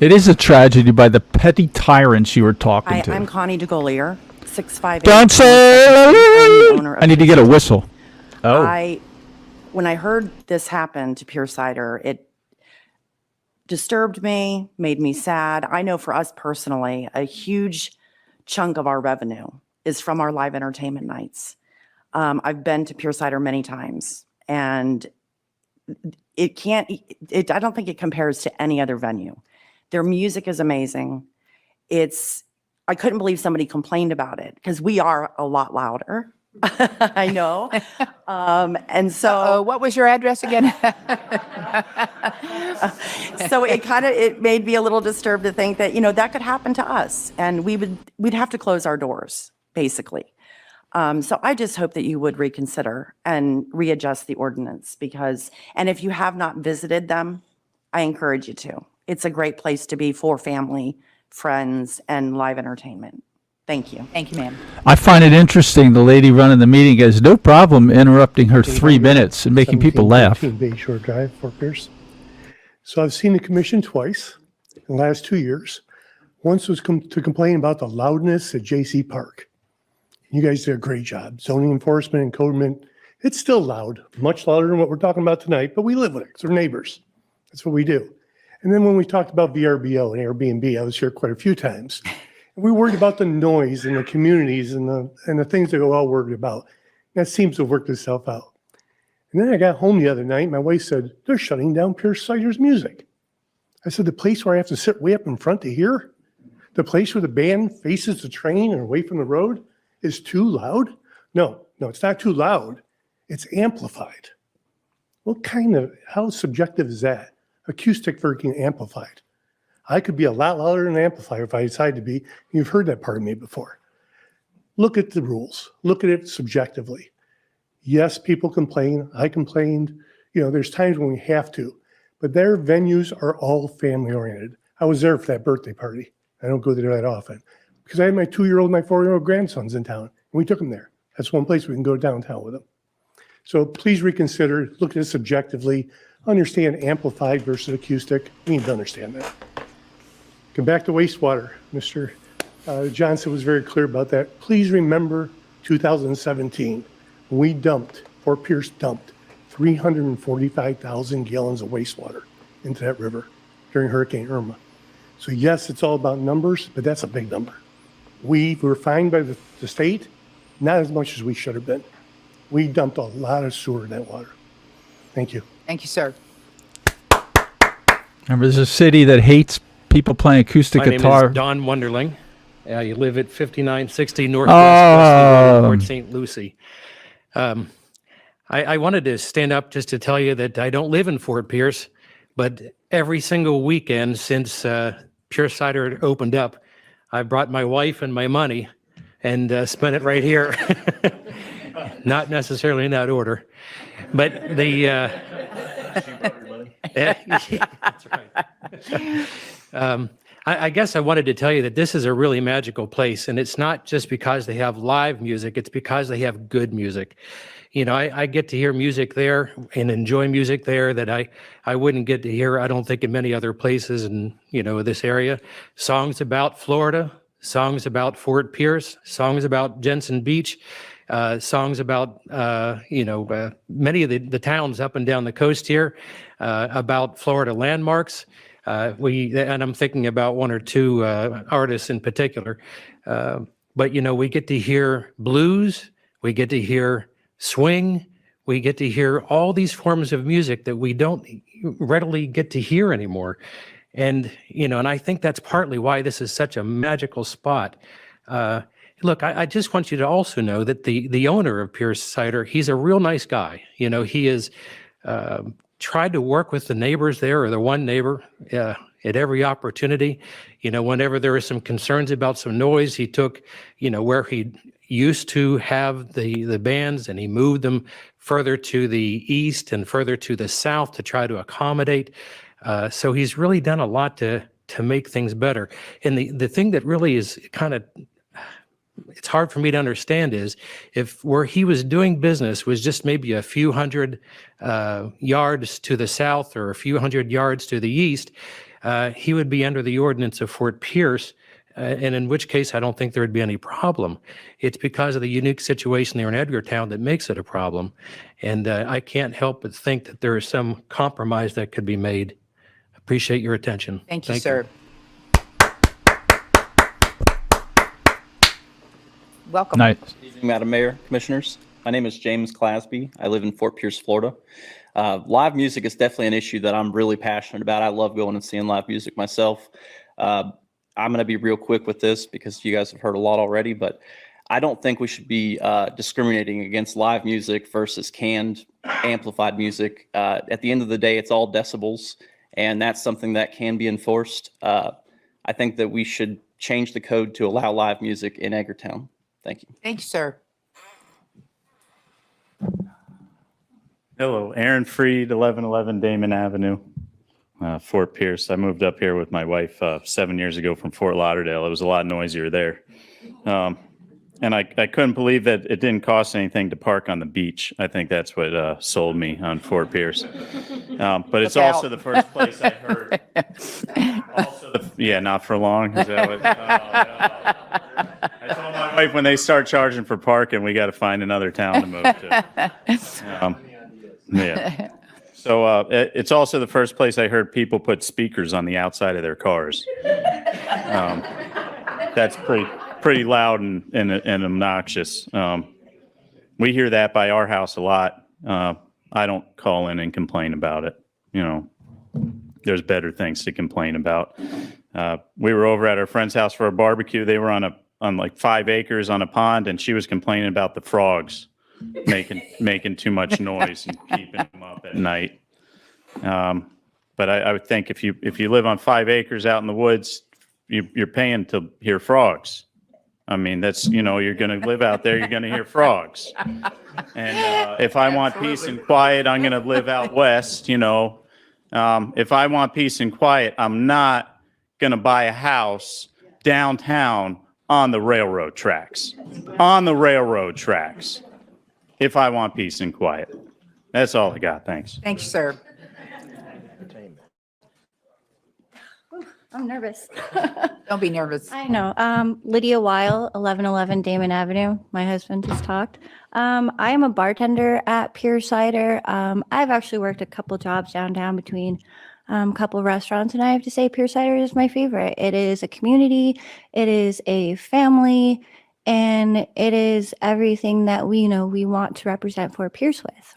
It is a tragedy by the petty tyrants you were talking Hi, to. I'm Connie DeGolier, 6'5". Don't say. I need to get a whistle. Oh. When I heard this happen to Pierce Cider, it disturbed me, made me sad. I know for us personally, a huge chunk of our revenue is from our live entertainment nights. I've been to Pierce Cider many times, and I don't think it compares to any other venue. Their music is amazing. I couldn't believe somebody complained about it, because we are a lot louder. I know. And so what was your address again? So it made me a little disturbed to think that, that could happen to us, and we'd have to close our doors, basically. So I just hope that you would reconsider and readjust the ordinance, and if you have not visited them, I encourage you to. It's a great place to be for family, friends, and live entertainment. Thank you. Thank you, ma'am. I find it interesting the lady running the meeting has no problem interrupting her 3 minutes and making people laugh. Bayshore Drive, Fort Pierce. So I've seen the commission twice in the last 2 years. Once was to complain about the loudness at J.C. Park. You guys did a great job. Zoning enforcement and codement, it's still loud, much louder than what we're talking about tonight, but we live with it because we're neighbors. That's what we do. And then when we talked about VRBO and Airbnb, I was here quite a few times. We worried about the noise in the communities and the things that we're all worried about. That seems to have worked itself out. And then I got home the other night, my wife said, they're shutting down Pierce Cider's music. I said, the place where I have to sit way up in front to hear? The place where the band faces the train and away from the road is too loud? No, it's not too loud. It's amplified. How subjective is that? Acoustic versus amplified. I could be a lot louder than an amplifier if I decide to be. You've heard that part of me before. Look at the rules. Look at it subjectively. Yes, people complain. I complained. There's times when we have to. But their venues are all family oriented. I was there for that birthday party. I don't go there that often because I had my 2-year-old, my 4-year-old grandsons in town, and we took them there. That's one place we can go downtown with them. So please reconsider, look at this objectively, understand amplified versus acoustic. We need to understand that. Come back to wastewater. Mr. Johnson was very clear about that. Please remember 2017, when Fort Pierce dumped 345,000 gallons of wastewater into that river during Hurricane Irma. So yes, it's all about numbers, but that's a big number. We were fined by the state, not as much as we should have been. We dumped a lot of sewer in that water. Thank you. Thank you, sir. Remember, there's a city that hates people playing acoustic My guitar. name is Don Wonderling. You live at 5960 Northwest Wesley Road in Port St. Lucie. I wanted to stand up just to tell you that I don't live in Fort Pierce, but every single weekend since Pure Cider opened up, I brought my wife and my money and spent it right here. Not necessarily in that order, but the that's right. I guess I wanted to tell you that this is a really magical place, and it's not just because they have live music, it's because they have good music. You know, I get to hear music there and enjoy music there that I wouldn't get to hear, I don't think, in many other places in, you know, this area. Songs about Florida, songs about Fort Pierce, songs about Jensen Beach, songs about, many of the towns up and down the coast here, about Florida landmarks. And I'm thinking about one or two artists in particular. But, you know, we get to hear blues, we get to hear swing, we get to hear all these forms of music that we don't readily get to hear anymore. And, you know, and I think that's partly why this is such a magical spot. Look, I just want you to also know that the owner of Pierce Cider, he's a real nice guy. You know, he is tried to work with the neighbors there, or the one neighbor, at every opportunity. You know, whenever there were some concerns about some noise, he took, you know, where he used to have the bands, and he moved them further to the east and further to the south to try to accommodate. So he's really done a lot to make things better. And the thing that really is kind of, it's hard for me to understand is if where he was doing business was just maybe a few hundred yards to the south or a few hundred yards to the east, he would be under the ordinance of Fort Pierce, and in which case I don't think there would be any problem. It's because of the unique situation there in Edgartown that makes it a problem. And I can't help but think that there is some compromise that could be made. Appreciate your attention. Thank you, sir. Welcome. Nice. Good evening, Madam Mayor, Commissioners. My name is James Clasby. I live in Fort Pierce, Florida. Live music is definitely an issue that I'm really passionate about. I love going and seeing live music myself. I'm going to be real quick with this because you guys have heard a lot already, but I don't think we should be discriminating against live music versus canned, amplified music. At the end of the day, it's all decibels, and that's something that can be enforced. I think that we should change the code to allow live music in Edgartown. Thank you. Thank you, sir. Hello, Aaron Freed, 1111 Damon Avenue, Fort Pierce. I moved up here with my wife 7 years ago from Fort Lauderdale. It was a lot noisier there. And I couldn't believe that it didn't cost anything to park on the beach. I think that's what sold me on Fort Pierce. But it's also the first place I heard. Yeah, not for long. Is that what? I told my wife when they start charging for parking, we got to find another town to move to. Yeah. So it's also the first place I heard people put speakers on the outside of their cars. That's pretty loud and obnoxious. We hear that by our house a lot. I don't call in and complain about it. You know, there's better things to complain about. We were over at our friend's house for a barbecue. They were on like 5 acres on a pond, and she was complaining about the frogs making too much noise and keeping them up at night. But I would think if you live on 5 acres out in the woods, you're paying to hear frogs. I mean, that's, you know, you're going to live out there, you're going to hear frogs. And if I want peace and quiet, I'm going to live out west, you know. If I want peace and quiet, I'm not going to buy a house downtown on the railroad tracks. On the railroad tracks. If I want peace and quiet. That's all I got. Thanks. Thank you, sir. I'm nervous. Don't be nervous. I know. Lydia Weil, 1111 Damon Avenue. My husband just talked. I am a bartender at Pure Cider. I've actually worked a couple jobs downtown between a couple restaurants, and I have to say Pure Cider is my favorite. It is a community, it is a family, and it is everything that we want to represent Fort Pierce with.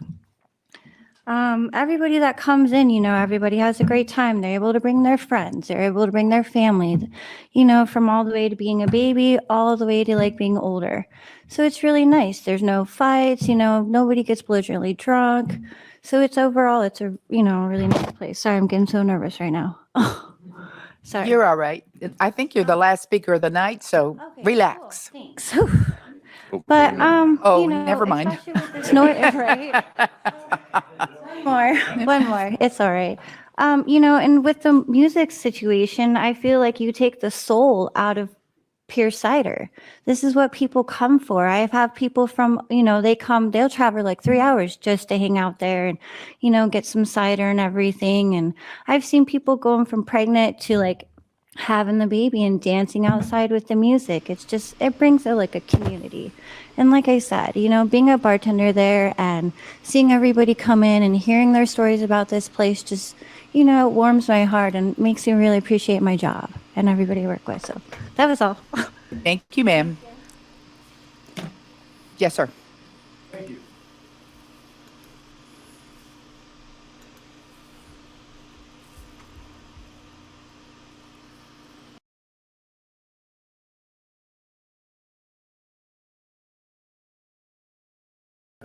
Everybody that comes in, everybody has a great time. They're able to bring their friends. They're able to bring their family, from all the way to being a baby, all the way to like being older. So it's really nice. There's no fights, nobody gets belligerently drunk. So it's a really nice place. Sorry, I'm getting so nervous right now. Sorry. You're all right. I think you're the last speaker of the night, so relax. Cool. Thanks. But never mind. especially with this right? One more. It's all right. And with the music situation, I feel like you take the soul out of Pure Cider. This is what people come for. I have people from, they'll travel like 3 hours just to hang out there and, get some cider and everything. And I've seen people going from pregnant to like having the baby and dancing outside with the music. It brings a community. And like I said, being a bartender there and seeing everybody come in and hearing their stories about this place just, it warms my heart and makes me really appreciate my job and everybody I work with. So that was all. Thank you, ma'am. Yes, sir. Thank you.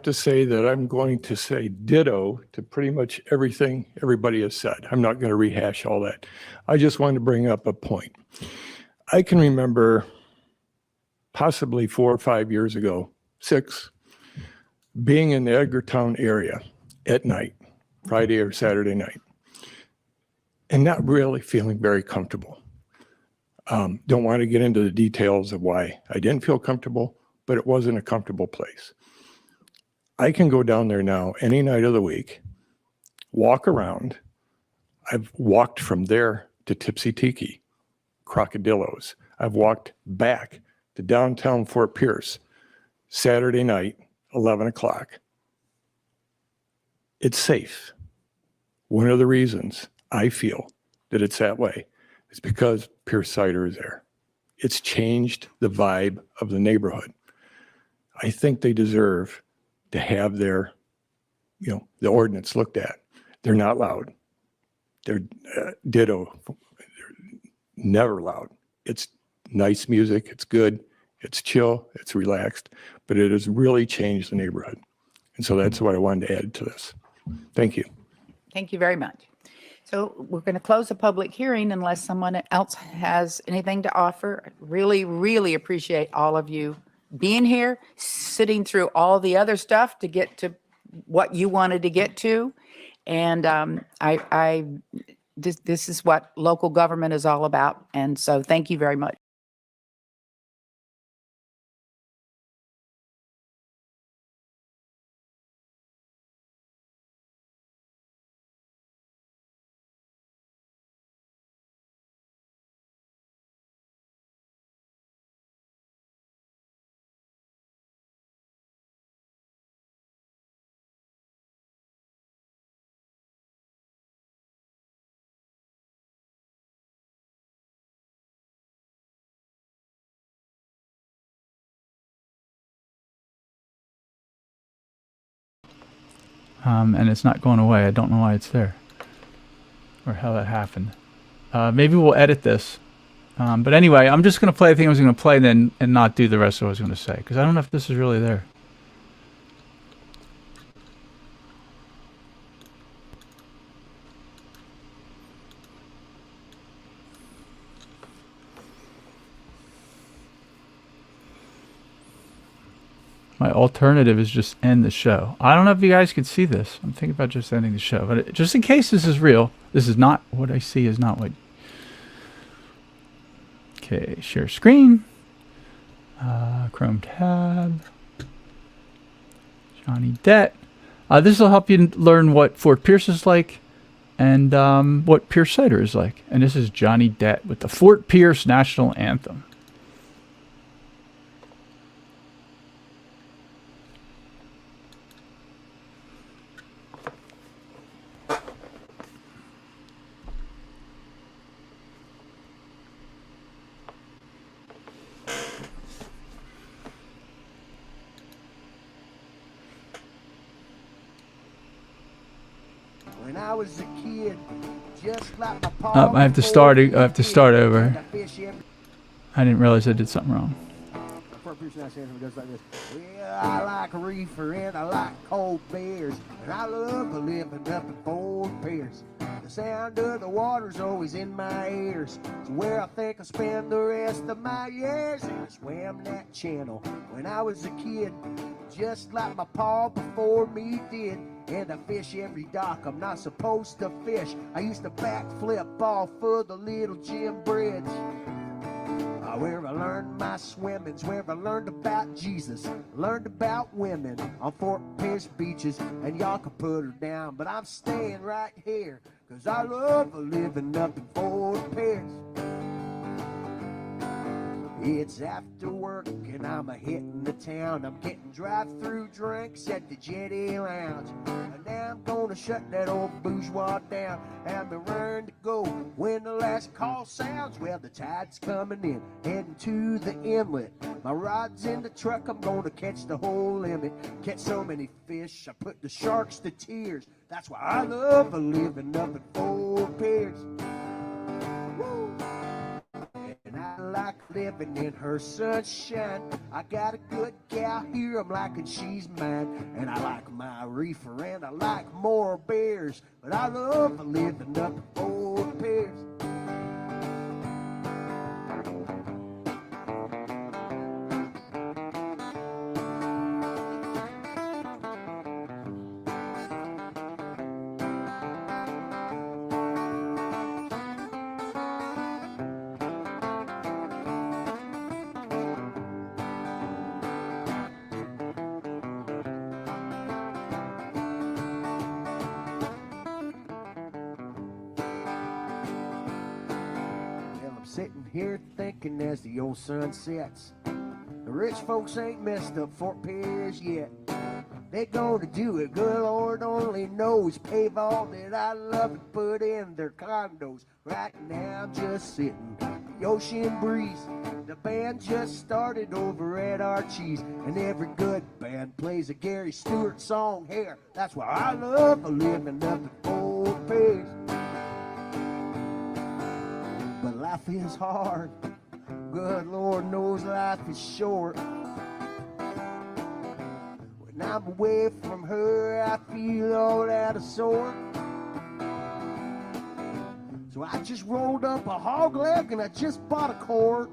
To say that I'm going to say ditto to pretty much everything everybody has said. I'm not going to rehash all that. I just wanted to bring up a point. I can remember possibly 4 or 5 years ago, 6, being in the Edgartown area at night, Friday or Saturday night, and not really feeling very comfortable. Don't want to get into the details of why I didn't feel comfortable, but it wasn't a comfortable place. I can go down there now any night of the week, walk around. I've walked from there to Tipsy Tiki, Crocodillos. I've walked back to downtown Fort Pierce, Saturday night, 11 o'clock. It's safe. One of the reasons I feel that it's that way is because Pure Cider is there. It's changed the vibe of the neighborhood. I think they deserve to have their, the ordinance looked at. They're not loud. They're ditto. They're never loud. It's nice music. It's good. It's chill. It's relaxed. But it has really changed the neighborhood. And so that's what I wanted to add to this. Thank you. Thank you very much. So we're going to close the public hearing unless someone else has anything to offer. I really, really appreciate all of you being here, sitting through all the other stuff to get to what you wanted to get to. And this is what local government is all about. And so thank you very much. And it's not going away. I don't know why it's there or how that happened. Maybe we'll edit this. But anyway, I'm just going to play the thing I was going to play and not do the rest of what I was going to say because I don't know if this is really there. My alternative is just end the show. I don't know if you guys can see this. I'm thinking about just ending the show. But just in case this is real, this is not what I see is not what Okay, share screen. Chrome tab. Johnny Dett. This will help you learn what Fort Pierce is like and what Pierce Cider is like. And this is Johnny Dett with the Fort Pierce National Anthem. When I was a kid, just like my pa. I have to start. I have to start over. I didn't realize I did something wrong. Goes like this. Well, I like reefer and I like cold beers, and I love living up in Fort Pierce. The sound of the water's always in my ears. It's where I think I'll spend the rest of my years. And I swam that channel when I was a kid, just like my pa before me did. And I fish every dock I'm not supposed to fish. I used to backflip off of the little Jim Bridge. Where I learned my swimming's where I learned about Jesus, learned about women on Fort Pierce beaches, and y'all can put her down, but I'm staying right here, cause I love living up in Fort Pierce. It's after work and I'm hitting the town. I'm getting drive-through drinks at the Jetty Lounge. And now I'm gonna shut that old bourgeois down. And be raring to go when the last call sounds. Well, the tide's coming in, heading to the inlet. My rod's in the truck, I'm gonna catch the whole limit. Catch so many fish, I put the sharks to tears. That's why I love living up in Fort Pierce. Woo! And I like living in her sunshine. I got a good gal here, I'm liking she's mine. And I like my reefer and I like more beers. But I love living up in Fort Pierce. Sitting here thinking as the old sun sets, the rich folks ain't messed up Fort Pierce yet. They gonna do it, good Lord only knows. Pave all that I love and put in their condos. Right now I'm just sitting, the ocean breeze. The band just started over at Archie's, and every good band plays a Gary Stewart song here. That's why I love living up in Fort Pierce. But life is hard, good Lord knows life is short. When I'm away from her, I feel all out of sort. So I just rolled up a hog leg and I just bought a quart.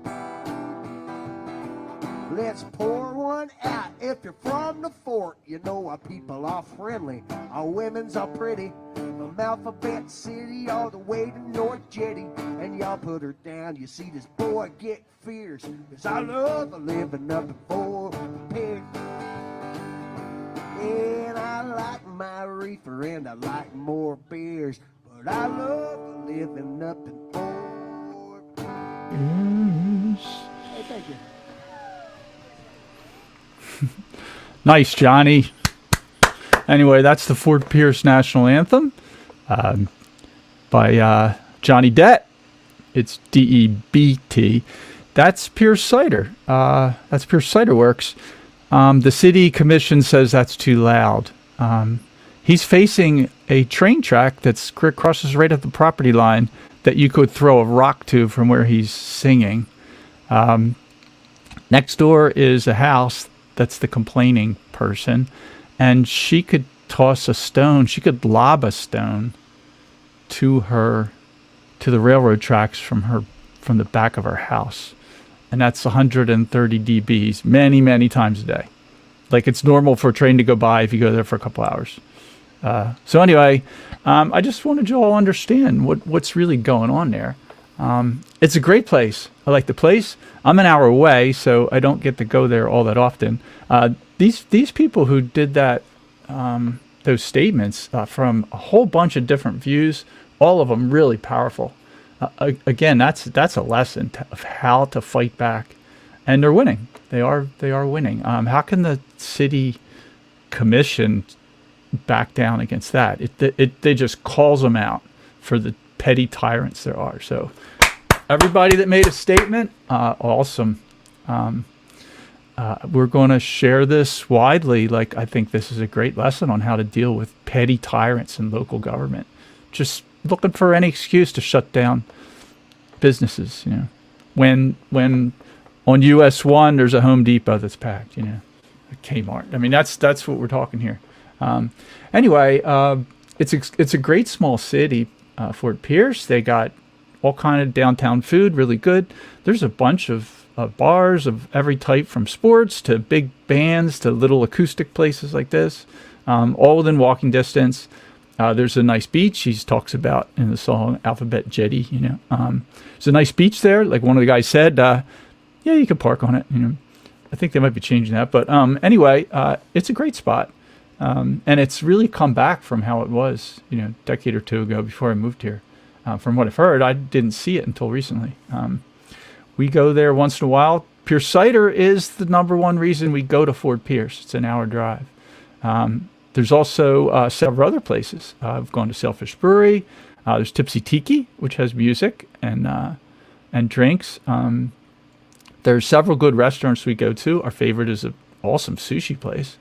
Let's pour one out. If you're from the fort, you know our people are friendly, our women's are pretty. From Alphabet City all the way to North Jetty, and y'all put her down. You see this boy get fierce, 'cause I love living up in Fort Pierce. And I like my reefer and I like more beers, but I love living up in Fort Pierce. Hey, thank you. Nice, Johnny. Anyway, that's the Fort Pierce National Anthem by Johnny Dett. It's D-E-B-T. That's Pierce Cider. That's Pierce Cider Works. The city commission says that's too loud. He's facing a train track that crosses right at the property line that you could throw a rock to from where he's singing. Next door is a house that's the complaining person, and she could toss a stone. She could lob a stone to the railroad tracks from the back of her house, and that's 130 dBs many times a day. Like, it's normal for a train to go by if you go there for a couple hours. So anyway, I just wanted you all to understand what's really going on there. It's a great place. I like the place. I'm an hour away, so I don't get to go there all that often. These people who did that, those statements from a whole bunch of different views, all of them really powerful. Again, that's a lesson of how to fight back, and they're winning. They are winning. How can the city commission back down against that? They just calls them out for the petty tyrants there are. So everybody that made a statement, awesome. We're going to share this widely. Like, I think this is a great lesson on how to deal with petty tyrants in local government. Just looking for any excuse to shut down businesses, when on US 1 there's a Home Depot that's packed, a Kmart. I mean, that's what we're talking here. Anyway, it's a great small city, Fort Pierce. They got all kind of downtown food, really good. There's a bunch of bars of every type, from sports to big bands to little acoustic places like this, all within walking distance. There's a nice beach. He talks about in the song Alphabet Jetty, there's a nice beach there. Like one of the guys said, yeah, you can park on it. I think they might be changing that. But anyway, it's a great spot. And it's really come back from how it was, a decade or two ago before I moved here. From what I've heard, I didn't see it until recently. We go there once in a while. Pierce Cider is the #1 reason we go to Fort Pierce. It's an hour drive. There's also several other places. I've gone to Sailfish Brewery. There's Tipsy Tiki, which has music and drinks. There's several good restaurants we go to. Our favorite is an awesome sushi place.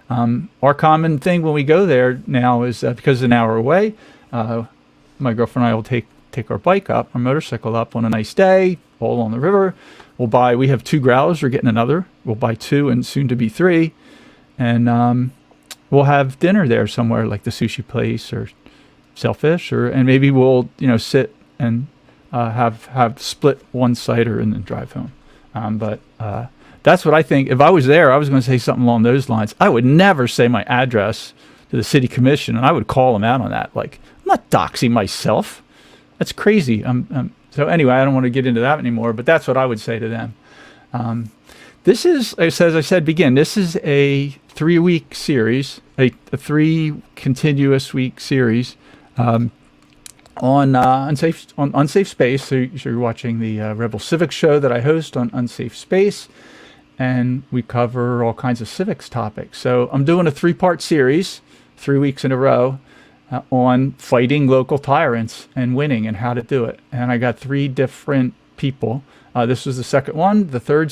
Our common thing when we go there now is because it's an hour away, my girlfriend and I will take our bike up, our motorcycle up on a nice day, all on the river. We have 2 growlers. We're getting another. We'll buy 2 and soon to be 3. And we'll have dinner there somewhere, like the sushi place or Sailfish, and maybe we'll sit and have split one cider and then drive home. But that's what I think. If I was there, I was going to say something along those lines. I would never say my address to the city commission, and I would call them out on that. Like, I'm not doxing myself. That's crazy. So anyway, I don't want to get into that anymore, but that's what I would say to them. This is, as I said, this is a 3-week series, a 3 continuous week series on unsafe space. So you're watching the Rebel Civics show that I host on Unsafe Space, and we cover all kinds of civics topics. So I'm doing a 3-part series, 3 weeks in a row, on fighting local tyrants and winning and how to do it. And I got 3 different people. This was the second one. The third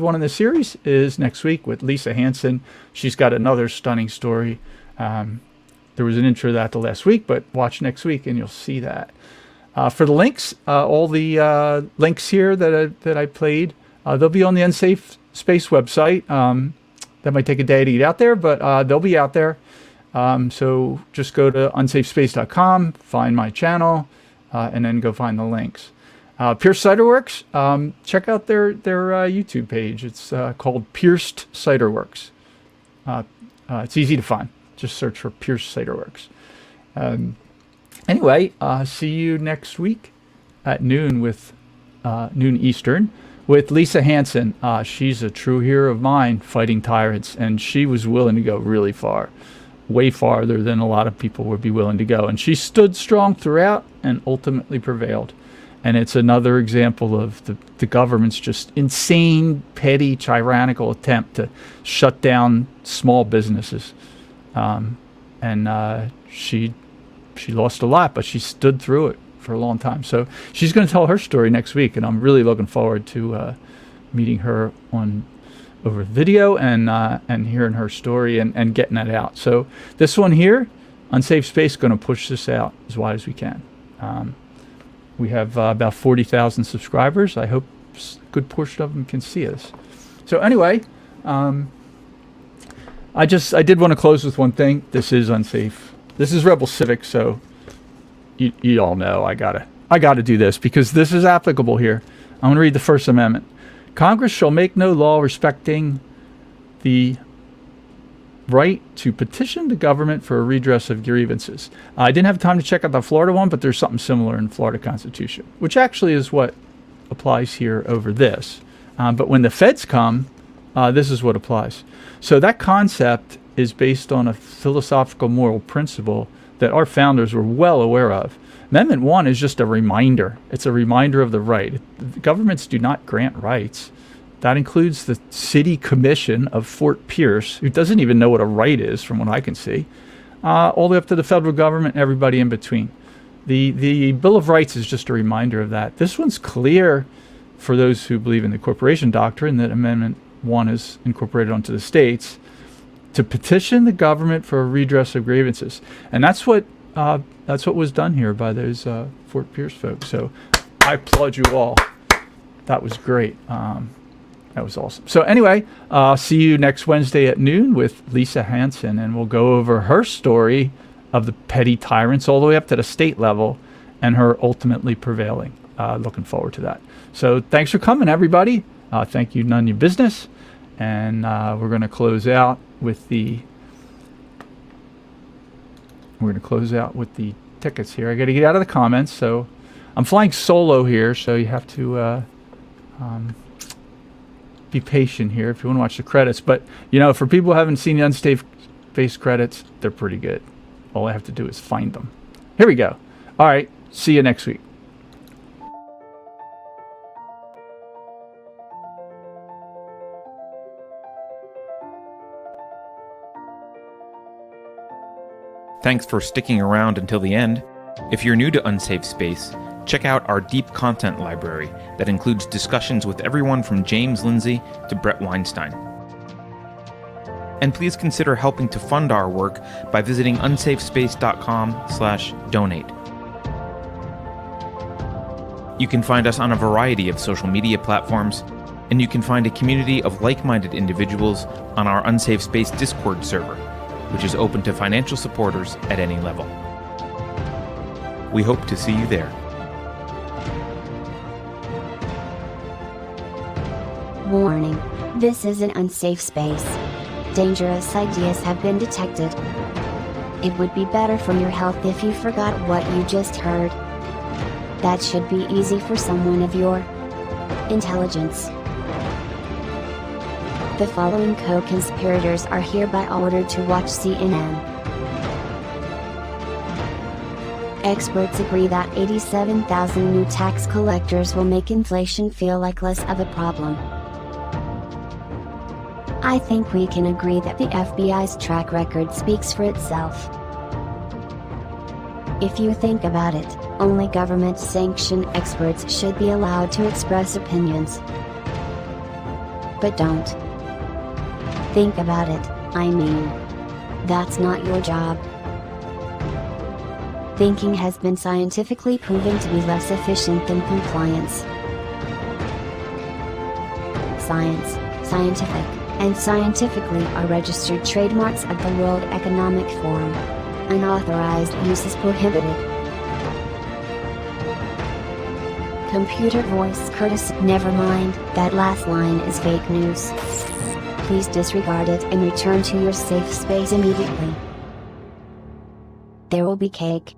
one in the series is next week with Lisa Hansen. She's got another stunning story. There was an intro to that the last week, but watch next week and you'll see that. For the links, all the links here that I played, they'll be on the Unsafe Space website. That might take a day to get out there, but they'll be out there. So just go to unsafespace.com, find my channel, and then go find the links. Pierce Cider Works, check out their YouTube page. It's called Pierced Cider Works. It's easy to find. Just search for Pierce Cider Works. Anyway, see you next week at noon Eastern with Lisa Hansen. She's a true hero of mine fighting tyrants, and she was willing to go really far, way farther than a lot of people would be willing to go. And she stood strong throughout and ultimately prevailed. And it's another example of the government's just insane, petty, tyrannical attempt to shut down small businesses. She lost a lot, but she stood through it for a long time. So she's going to tell her story next week, and I'm really looking forward to meeting her over video and hearing her story and getting that out. So this one here, Unsafe Space, is going to push this out as wide as we can. We have about 40,000 subscribers. I hope a good portion of them can see us. So anyway, I did want to close with one thing. This is unsafe. This is Rebel Civics, so you all know I gotta do this because this is applicable here. I'm going to read the First Amendment. Congress shall make no law respecting the right to petition the government for a redress of grievances. I didn't have time to check out the Florida one, but there's something similar in Florida Constitution, which actually is what applies here over this. But when the feds come, this is what applies. So that concept is based on a philosophical moral principle that our founders were well aware of. Amendment 1 is just a reminder. It's a reminder of the right. Governments do not grant rights. That includes the city commission of Fort Pierce, who doesn't even know what a right is, from what I can see, all the way up to the federal government and everybody in between. The Bill of Rights is just a reminder of that. This one's clear for those who believe in the corporation doctrine that Amendment 1 is incorporated onto the states to petition the government for a redress of grievances. And that's what was done here by those Fort Pierce folks. So I applaud you all. That was great. That was awesome. So anyway, see you next Wednesday at noon with Lisa Hansen, and we'll go over her story of the petty tyrants all the way up to the state level and her ultimately prevailing. Looking forward to that. So thanks for coming, everybody. Thank you, None Your Business. And we're going to close out with the tickets here. I got to get out of the comments. So I'm flying solo here, so you have to be patient here if you want to watch the credits. But, you know, for people who haven't seen the unsafe space credits, they're pretty good. All I have to do is find them. Here we go. All right. See you next week. Thanks for sticking around until the end. If you're new to Unsafe Space, check out our deep content library that includes discussions with everyone from James Lindsay to Brett Weinstein. And please consider helping to fund our work by visiting unsafespace.com/donate. You can find us on a variety of social media platforms, and you can find a community of like-minded individuals on our Unsafe Space Discord server, which is open to financial supporters at any level. We hope to see you there. Warning. This is an unsafe space. Dangerous ideas have been detected. It would be better for your health if you forgot what you just heard. That should be easy for someone of your intelligence. The following co-conspirators are hereby ordered to watch CNN. Experts agree that 87,000 new tax collectors will make inflation feel like less of a problem. I think we can agree that the FBI's track record speaks for itself. If you think about it, only government-sanctioned experts should be allowed to express opinions. But don't. Think about it, I mean. That's not your job. Thinking has been scientifically proven to be less efficient than compliance. Science, scientific, and scientifically are registered trademarks of the World Economic Forum. Unauthorized use is prohibited. Computer voice courtesy. Never mind, that last line is fake news. Please disregard it and return to your safe space immediately. There will be cake.